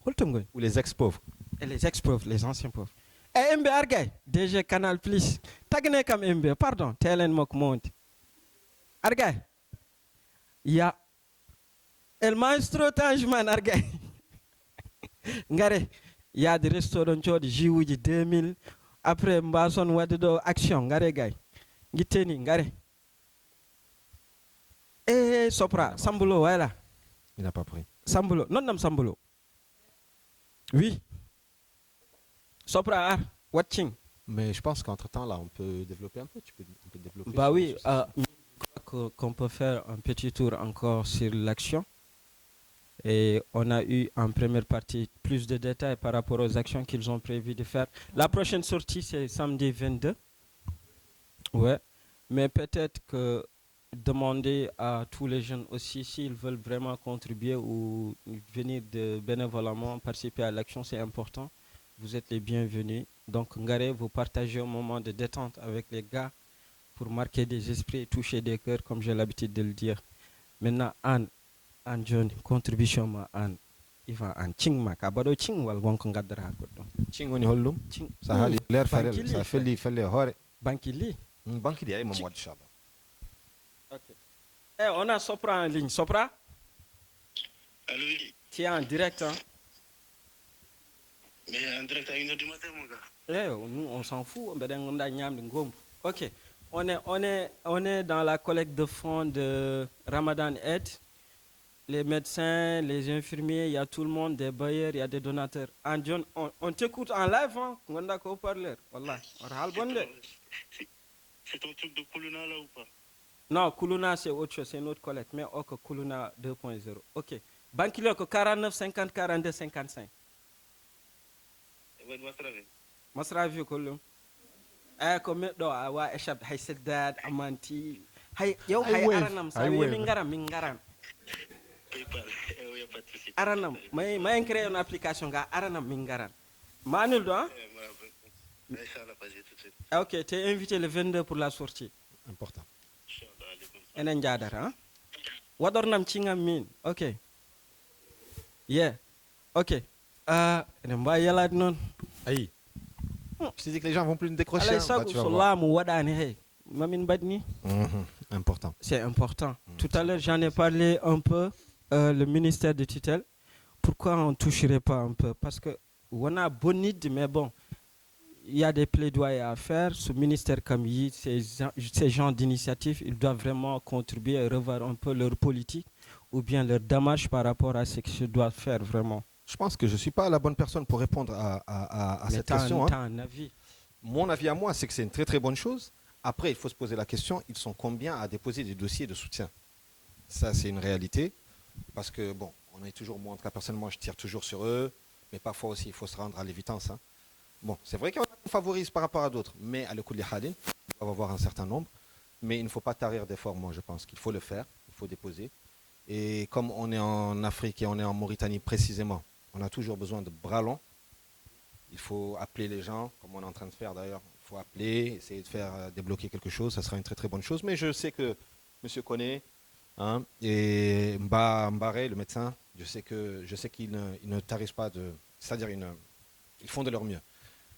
Ou les ex-pauvres. Et les ex-pauvres, les anciens pauvres. MB Argay, DG Canal Plus. Tagne comme MB, pardon, Telen Mok Monte. Argay. Il y a El Maestro Tanjman Argay. Ngare, il y a des restaurants de Jiwuji 2000. Après Mbason Wadido Action, Ngare Gay. Giteni, Ngare. Sopra, Sambulo, voilà. Il n'a pas pris. Sambulo, non nam Sambulo. Oui. Sopra Ar, watching. Mais je pense qu'entre-temps, là, on peut développer un peu. On peut développer. Bah oui, je crois qu'on peut faire un petit tour encore sur l'action. Et on a eu en première partie plus de détails par rapport aux actions qu'ils ont prévu de faire. La prochaine sortie, c'est samedi 22. Ouais. Mais peut-être que demander à tous les jeunes aussi s'ils veulent vraiment contribuer ou venir bénévolement participer à l'action, c'est important. Vous êtes les bienvenus. Donc, Ngare, vous partagez au moment de détente avec les gars pour marquer des esprits et toucher des cœurs, comme j'ai l'habitude de le dire. Maintenant, Anne John, contribution ma Anne. Il va en ching ma kabado ching wal wonko ngadra ko don. Ching woni hollum. Ching. Ça a l'air farel, ça fait les hore. Bankili. Bankili ay mom wad inshallah. Ok. On a Sopra en ligne. Sopra? Allô, oui. Tu es en direct, hein? Mais en direct à 1h du matin, mon gars. Nous, on s'en fout. Ok. On est dans la collecte de fonds de Ramadan Aid. Les médecins, les infirmiers, il y a tout le monde, des bailleurs, il y a des donateurs. En John, on t'écoute en live, hein? On a qu'au parler. Voilà. C'est ton truc de Kuluna là ou pas? Non, Kuluna c'est autre chose, c'est notre collecte. Mais ok, Kuluna 2.0. Ok. Bankilo 49, 50, 42, 55. Masravi Kulum. Comme do awa eshab hay sadat amanti. Hay yow hay aranam sa mingaram. Aranam, mais créer une application ga aranam mingaran. Manul do hein? Ok, tu es invité le 22 pour la sortie. Important. Enen jadar hein? Wadornam chingam min. Ok. Yeah. Ok. Enen ba yalad non. Aïe. Je te dis que les gens vont plus nous décrocher. Important. C'est important. Tout à l'heure, j'en ai parlé un peu, le ministère de tutelle. Pourquoi on ne toucherait pas un peu? Parce qu'on a bonne idée, mais bon, il y a des plaidoyers à faire. Ce ministère comme lui, ces gens d'initiative, ils doivent vraiment contribuer à revoir un peu leur politique ou bien leur démarche par rapport à ce qu'ils doivent faire vraiment. Je pense que je ne suis pas la bonne personne pour répondre à cette question. Un avis. Mon avis à moi, c'est que c'est une très très bonne chose. Après, il faut se poser la question, ils sont combien à déposer des dossiers de soutien? Ça, c'est une réalité. Parce que, bon, on est toujours, moi en tout cas personnellement, je tire toujours sur eux. Mais parfois aussi, il faut se rendre à l'évidence. Hein. Bon, c'est vrai qu'on favorise par rapport à d'autres. Mais à le coup de l'Ihadin, on va avoir un certain nombre. Mais il ne faut pas tarir d'efforts, moi je pense qu'il faut le faire. Il faut déposer. Et comme on est en Afrique et on est en Mauritanie précisément, on a toujours besoin de bras longs. Il faut appeler les gens, comme on est en train de faire d'ailleurs. Il faut appeler, essayer de faire débloquer quelque chose. Ça sera une très très bonne chose. Mais je sais que monsieur connaît, hein, et Mbaré, le médecin, je sais qu'ils ils ne tarissent pas de... C'est-à-dire ils font de leur mieux.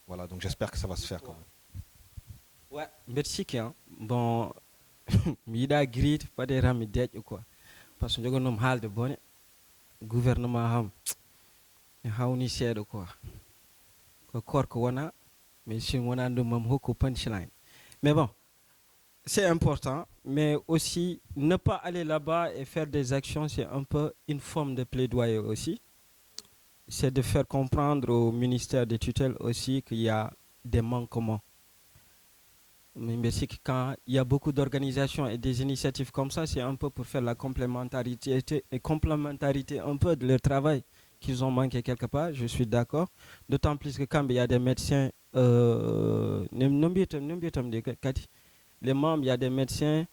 Voilà, donc j'espère que ça va se faire quand même. Ouais, merci hein. Bon, mida grit pas des rames ou quoi. Parce que nous avons hal de bonne gouvernement ham. Hauni seedo quoi. Ko korko wana mais si on a de mam hoko punchline. Mais bon, c'est important, mais aussi ne pas aller là-bas et faire des actions, c'est un peu une forme de plaidoyer aussi. C'est de faire comprendre au ministère des tutelles aussi qu'il y a des manquements. Mais c'est que quand il y a beaucoup d'organisations et des initiatives comme ça, c'est un peu pour faire la complémentarité un peu de leur travail qu'ils ont manqué quelque part, je suis d'accord. D'autant plus que quand il y a des médecins, les membres, il y a des médecins,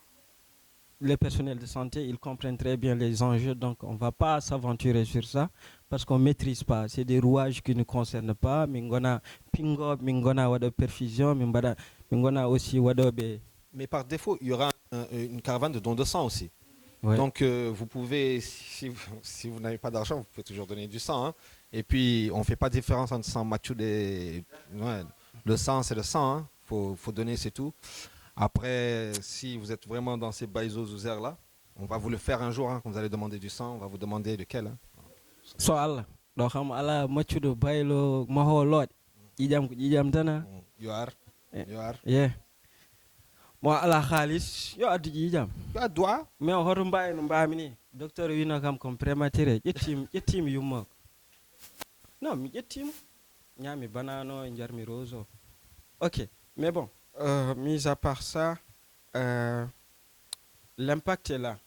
les personnels de santé, ils comprennent très bien les enjeux, donc on ne va pas s'aventurer sur ça parce qu'on ne maîtrise pas. C'est des rouages qui ne concernent pas. Mingona pingo, mingona wada perfusion, mingona aussi wada be. Mais par défaut, il y aura une caravane de dons de sang aussi. Ouais. Donc vous pouvez, si vous n'avez pas d'argent, vous pouvez toujours donner du sang. Hein. Et puis on ne fait pas de différence entre sang macho et... Ouais, le sang, c'est le sang. Hein. Faut donner, c'est tout. Après, si vous êtes vraiment dans ces baïsos ou là, on va vous le faire un jour. Hein, quand vous allez demander du sang, on va vous demander lequel. Hein. So Allah, donc Allah macho de bailo maho lot. Idam dana. You are. Yeah. Moi ala khalis yo addi jam You doit. mais hoto mbawi no mbami ni docteur wino kam comme prématuré ƴettim yumma non mi ƴettima ñami banano e jarmi rose ok mais bon mis à part ça l'impact est là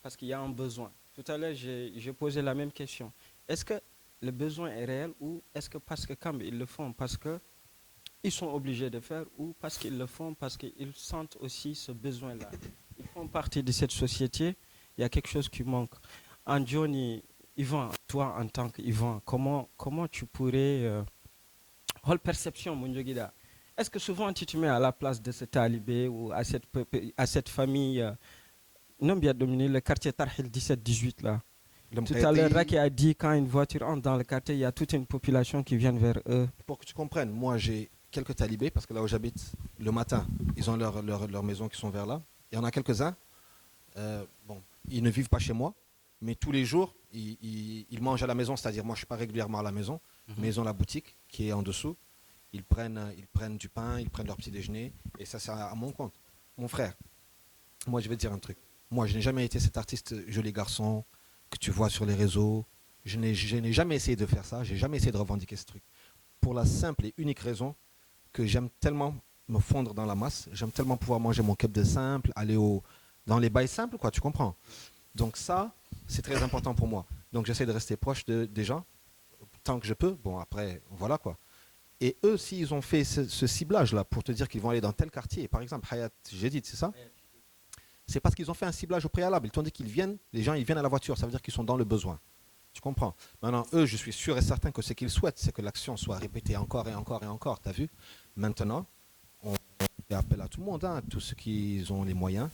parce qu'il y a un besoin. Tout à l'heure j'ai posé la même question. Est-ce que le besoin est réel ou est-ce que parce que quand ils le font parce que ils sont obligés de faire ou parce qu'ils le font parce qu'ils sentent aussi ce besoin-là. Ils font partie de cette société, il y a quelque chose qui manque. En Johnny, Yvan, toi en tant qu'Yvan, comment tu pourrais... quelle perception, mon Dieu, est-ce que souvent tu te mets à la place de ce talibé ou à cette famille non bien dominé le quartier Tarhil 17-18 là. Tout à l'heure, Raki a dit quand une voiture entre dans le quartier, il y a toute une population qui vient vers eux. Pour que tu comprennes, moi j'ai quelques talibés, parce que là où j'habite, le matin, ils ont leur maison qui sont vers là. Il y en a quelques-uns, bon, ils ne vivent pas chez moi, mais tous les jours, ils mangent à la maison, c'est-à-dire moi je ne suis pas régulièrement à la maison, mais ils ont la boutique qui est en dessous. Ils prennent du pain, ils prennent leur petit déjeuner, et ça c'est à mon compte. Mon frère, moi je vais te dire un truc. Moi je n'ai jamais été cet artiste joli garçon que tu vois sur les réseaux. Je n'ai jamais essayé de faire ça, j'ai jamais essayé de revendiquer ce truc. Pour la simple et unique raison que j'aime tellement me fondre dans la masse, j'aime tellement pouvoir manger mon keb de simple, aller dans les bails simples, quoi, tu comprends. Donc ça, c'est très important pour moi. Donc j'essaie de rester proche des gens, tant que je peux. Bon, après, voilà quoi. Et eux, s'ils ont fait ce ciblage-là pour te dire qu'ils vont aller dans tel quartier, par exemple, Hayat Jedid, c'est ça? C'est parce qu'ils ont fait un ciblage au préalable. Ils t'ont dit les gens ils viennent à la voiture, ça veut dire qu'ils sont dans le besoin. Tu comprends? Maintenant, eux, je suis sûr et certain que ce qu'ils souhaitent, c'est que l'action soit répétée encore et encore et encore. Tu as vu? Maintenant, on fait appel à tout le monde, hein, tous ceux qui ont les moyens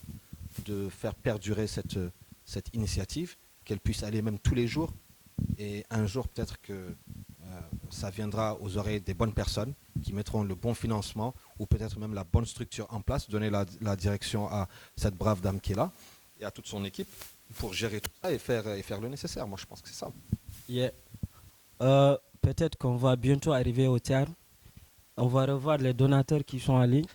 de faire perdurer cette initiative, qu'elle puisse aller même tous les jours. Et un jour, peut-être que ça viendra aux oreilles des bonnes personnes qui mettront le bon financement ou peut-être même la bonne structure en place, donner la direction à cette brave dame qui est là et à toute son équipe pour gérer tout ça et faire le nécessaire. Moi, je pense que c'est ça. Yeah. Peut-être qu'on va bientôt arriver au terme. On va revoir les donateurs qui sont allés.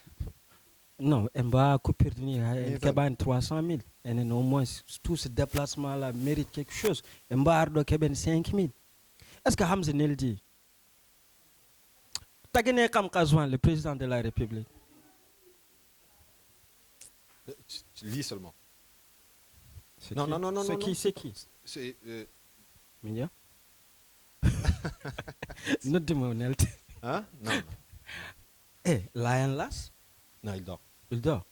Non, on va couper 300 000. Et au moins, tout ce déplacement-là mérite quelque chose. On va avoir 5 000. Est-ce que Hamza Neldi, Tagene Kam Kazouan, le président de la République? Tu lis seulement. Non. C'est qui? C'est... Mignon. Not de mon Neldi. Hein? Non. Eh, Lion Lass? Non, il dort. Il dort.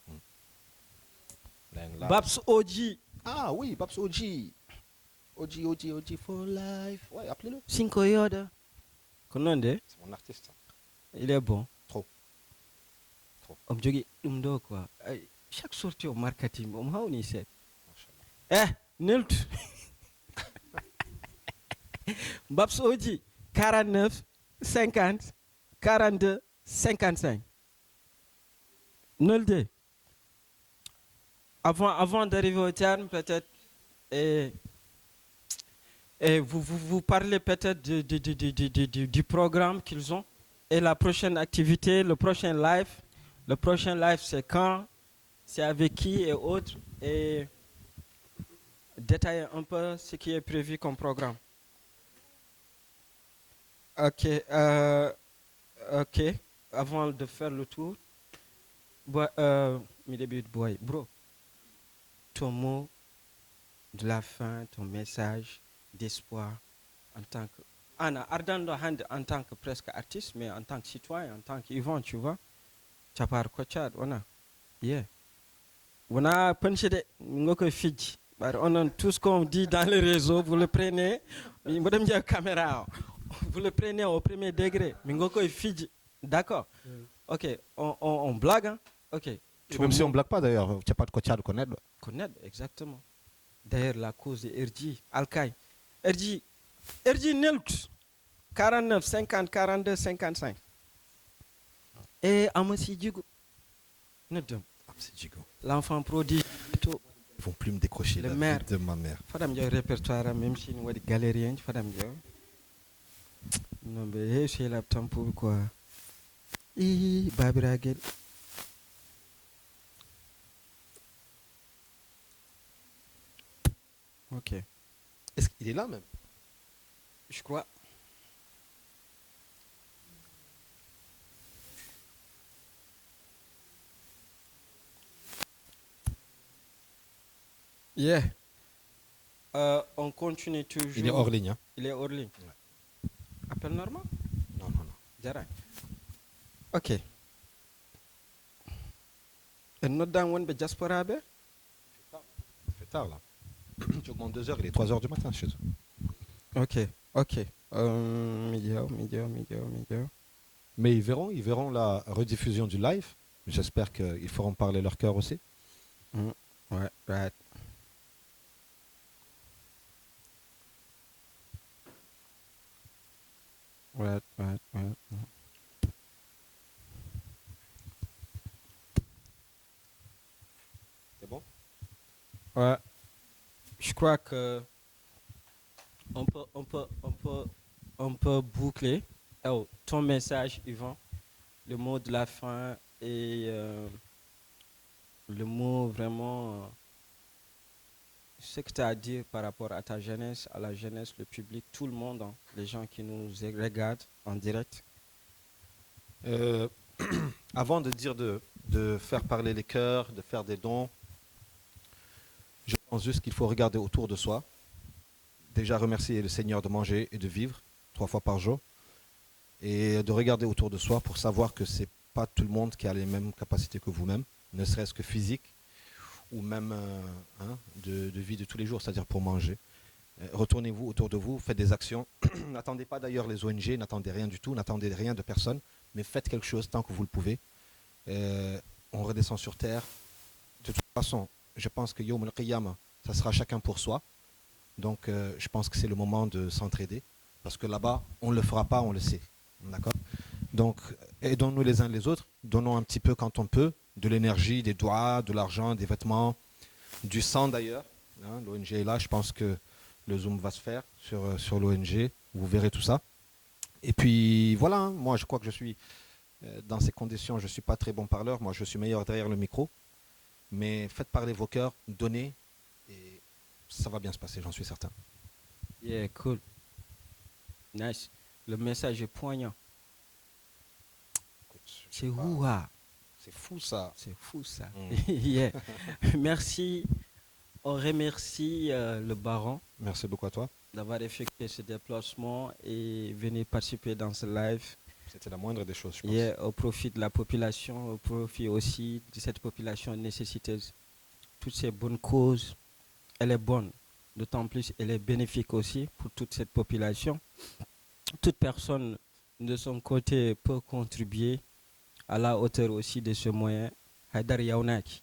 Lion Lass. Babs Oji. Ah oui, Babs Oji. Oji for life. Ouais, appelez-le. Cinco Yoda. Kononde, C'est mon artiste. il est bon. Trop. Trop. On jogi dum do quoi. Chaque sortie au marketing, on a on sait. Machallah. Nult. Babs Oji, 49, 50, 42, 55. Nulde. Avant d'arriver au terme, peut-être, et vous parlez peut-être du programme qu'ils ont et la prochaine activité, le prochain live. Le prochain live, c'est quand, c'est avec qui et autres, et détailler un peu ce qui est prévu comme programme. Ok, ok. Avant de faire le tour, mes débuts de boy, bro, ton mot de la fin, ton message d'espoir en tant que Anna Ardando Hand en tant que presque artiste, mais en tant que citoyen, en tant qu'Yvon, tu vois. Chapar Kochad, on a. Yeah. On a punché de Ngoko Fidji. On a tout ce qu'on dit dans les réseaux, vous le prenez, madame la caméra, vous le prenez au premier degré. Ngoko Fidji. D'accord. Ok, on blague, hein? Ok. Et même si on ne blague pas d'ailleurs, tu n'as pas de quoi de connaître. Connaître, exactement. D'ailleurs, la cause de RG, Alkai. RG Nelt, 49, 50, 42, 55. Et Amassi Djigo. L'enfant prodige. Ils ne vont plus me décrocher le la maire vie de ma mère. Fadam Diaw répertoire, même si nous sommes galériens, Fadam Diaw. Non, mais c'est la tempo quoi. Babira Gel. Ok. Est-ce qu'il est là même? Je crois. Yeah. On continue toujours. Il est hors ligne. Hein? Il est hors ligne. Ouais. Appel normal? Non, non, non. Direct. Ok. Et nous dans une diaspora? Il fait tard là. Tu augmentes 2 heures, il est 3 heures du matin chez eux. Ok, ok. Média. Mais ils verront la rediffusion du live. J'espère qu'ils feront parler leur cœur aussi. Ouais, right. Ouais. C'est bon? Ouais. Je crois que on peut boucler. Oh, ton message, Yvan, le mot de la fin et le mot vraiment, ce que tu as à dire par rapport à ta jeunesse, à la jeunesse, le public, tout le monde, hein, les gens qui nous regardent en direct. Avant de dire de faire parler les cœurs, de faire des dons, je pense juste qu'il faut regarder autour de soi. Déjà remercier le Seigneur de manger et de vivre 3 fois par jour. Et de regarder autour de soi pour savoir que ce n'est pas tout le monde qui a les mêmes capacités que vous-même, ne serait-ce que physique ou même de vie de tous les jours, c'est-à-dire pour manger. Retournez-vous autour de vous, faites des actions. N'attendez pas d'ailleurs les ONG, n'attendez rien du tout, n'attendez rien de personne, mais faites quelque chose tant que vous le pouvez. On redescend sur terre. De toute façon, je pense que Yom al-Qiyamah, ça sera chacun pour soi. Donc je pense que c'est le moment de s'entraider. Parce que là-bas, on ne le fera pas, on le sait. D'accord? Donc, aidons-nous les uns les autres. Donnons un petit peu quand on peut. De l'énergie, des doigts, de l'argent, des vêtements, du sang d'ailleurs. Hein, l'ONG est là. Je pense que le Zoom va se faire sur l'ONG. Vous verrez tout ça. Et puis voilà, hein, moi je crois que je suis dans ces conditions, je ne suis pas très bon parleur. Moi je suis meilleur derrière le micro. Mais faites parler vos cœurs, donnez. Et ça va bien se passer, j'en suis certain. Yeah, cool. Nice. Le message est poignant. C'est ouah. C'est fou ça. C'est fou ça. Yeah. Merci. On remercie le baron. Merci beaucoup à toi. D'avoir effectué ce déplacement et venir participer dans ce live. C'était la moindre des choses, je pense. Yeah, au profit de la population, au profit aussi de cette population nécessiteuse. Toutes ces bonnes causes, elle est bonne. D'autant plus, elle est bénéfique aussi pour toute cette population. Toute personne de son côté, peut contribuer à la hauteur aussi de ce moyen. Haïdar Yaounaki,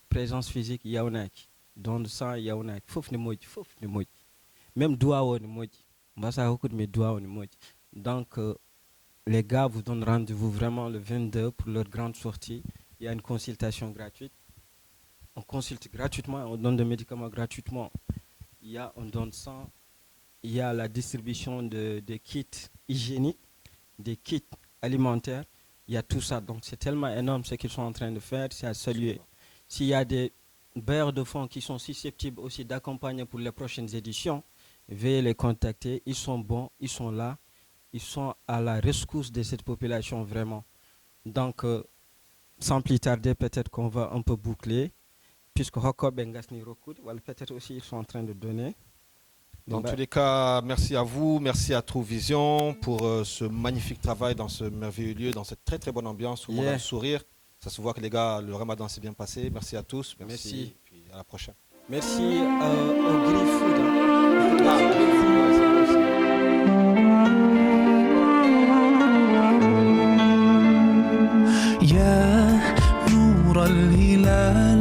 présence physique Yaounaki, don de sang Yaounaki, fouf ni moji. Même doigt on moji. Mbassa beaucoup de mes doigts on moji. Donc, les gars vous donnent rendez-vous vraiment le 22 pour leur grande sortie. Il y a une consultation gratuite. On consulte gratuitement, on donne des médicaments gratuitement. On donne sang. Il y a la distribution de kits hygiéniques, des kits alimentaires. Il y a tout ça. Donc c'est tellement énorme ce qu'ils sont en train de faire. C'est à saluer. S'il y a des bailleurs de fonds qui sont susceptibles aussi d'accompagner pour les prochaines éditions, veuillez les contacter. Ils sont bons, ils sont là. Ils sont à la rescousse de cette population vraiment. Donc, sans plus tarder, peut-être qu'on va un peu boucler. Puisque Hoko Bengasni Rokud, peut-être aussi ils sont en train de donner. Dans tous les cas, merci à vous, merci à True Vision pour ce magnifique travail dans ce merveilleux lieu, dans cette très très bonne ambiance. Tout le monde a le sourire. Ça se voit que les gars, le ramadan s'est bien passé. Merci à tous. Merci. Et puis à la prochaine. Merci au Green Food. Green Food, يا نور الهلال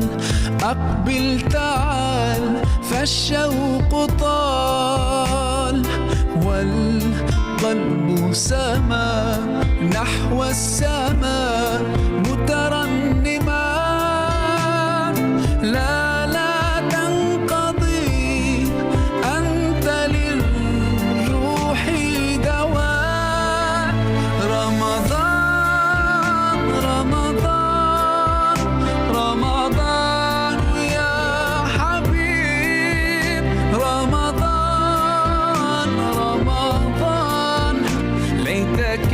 أقبل تعال فالشوق طال والقلب سما نحو السماء مترنما لا تنقضي أنت للروح دواء رمضان يا حبيب رمضان ليتك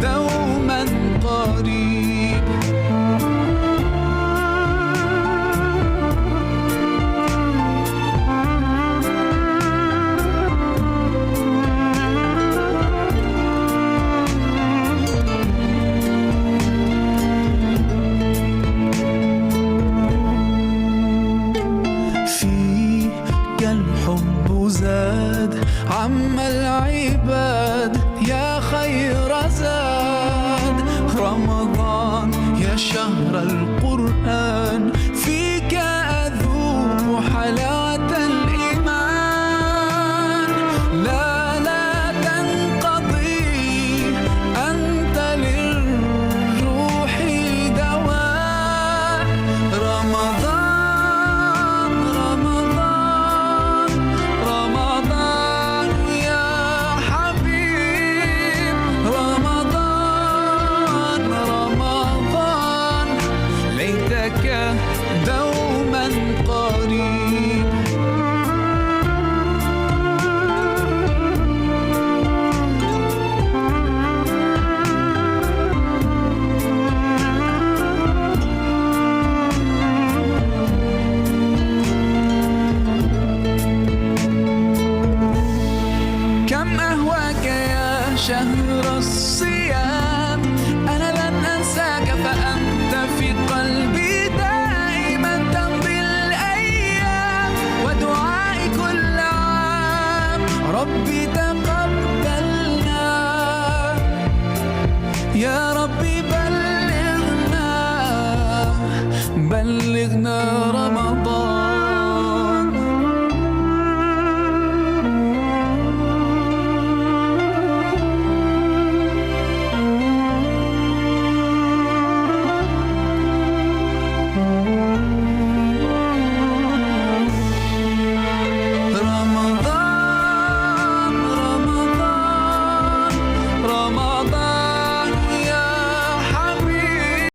دوما قريب زاد عم العباد يا خير زاد رمضان يا شهر القرآن فيك أذوق حلاوة الإيمان لا تنقضي أنت للروح دواء رمضان يا حبيب رمضان ليتك دوما قريب كم أهواك يا شهر الصيام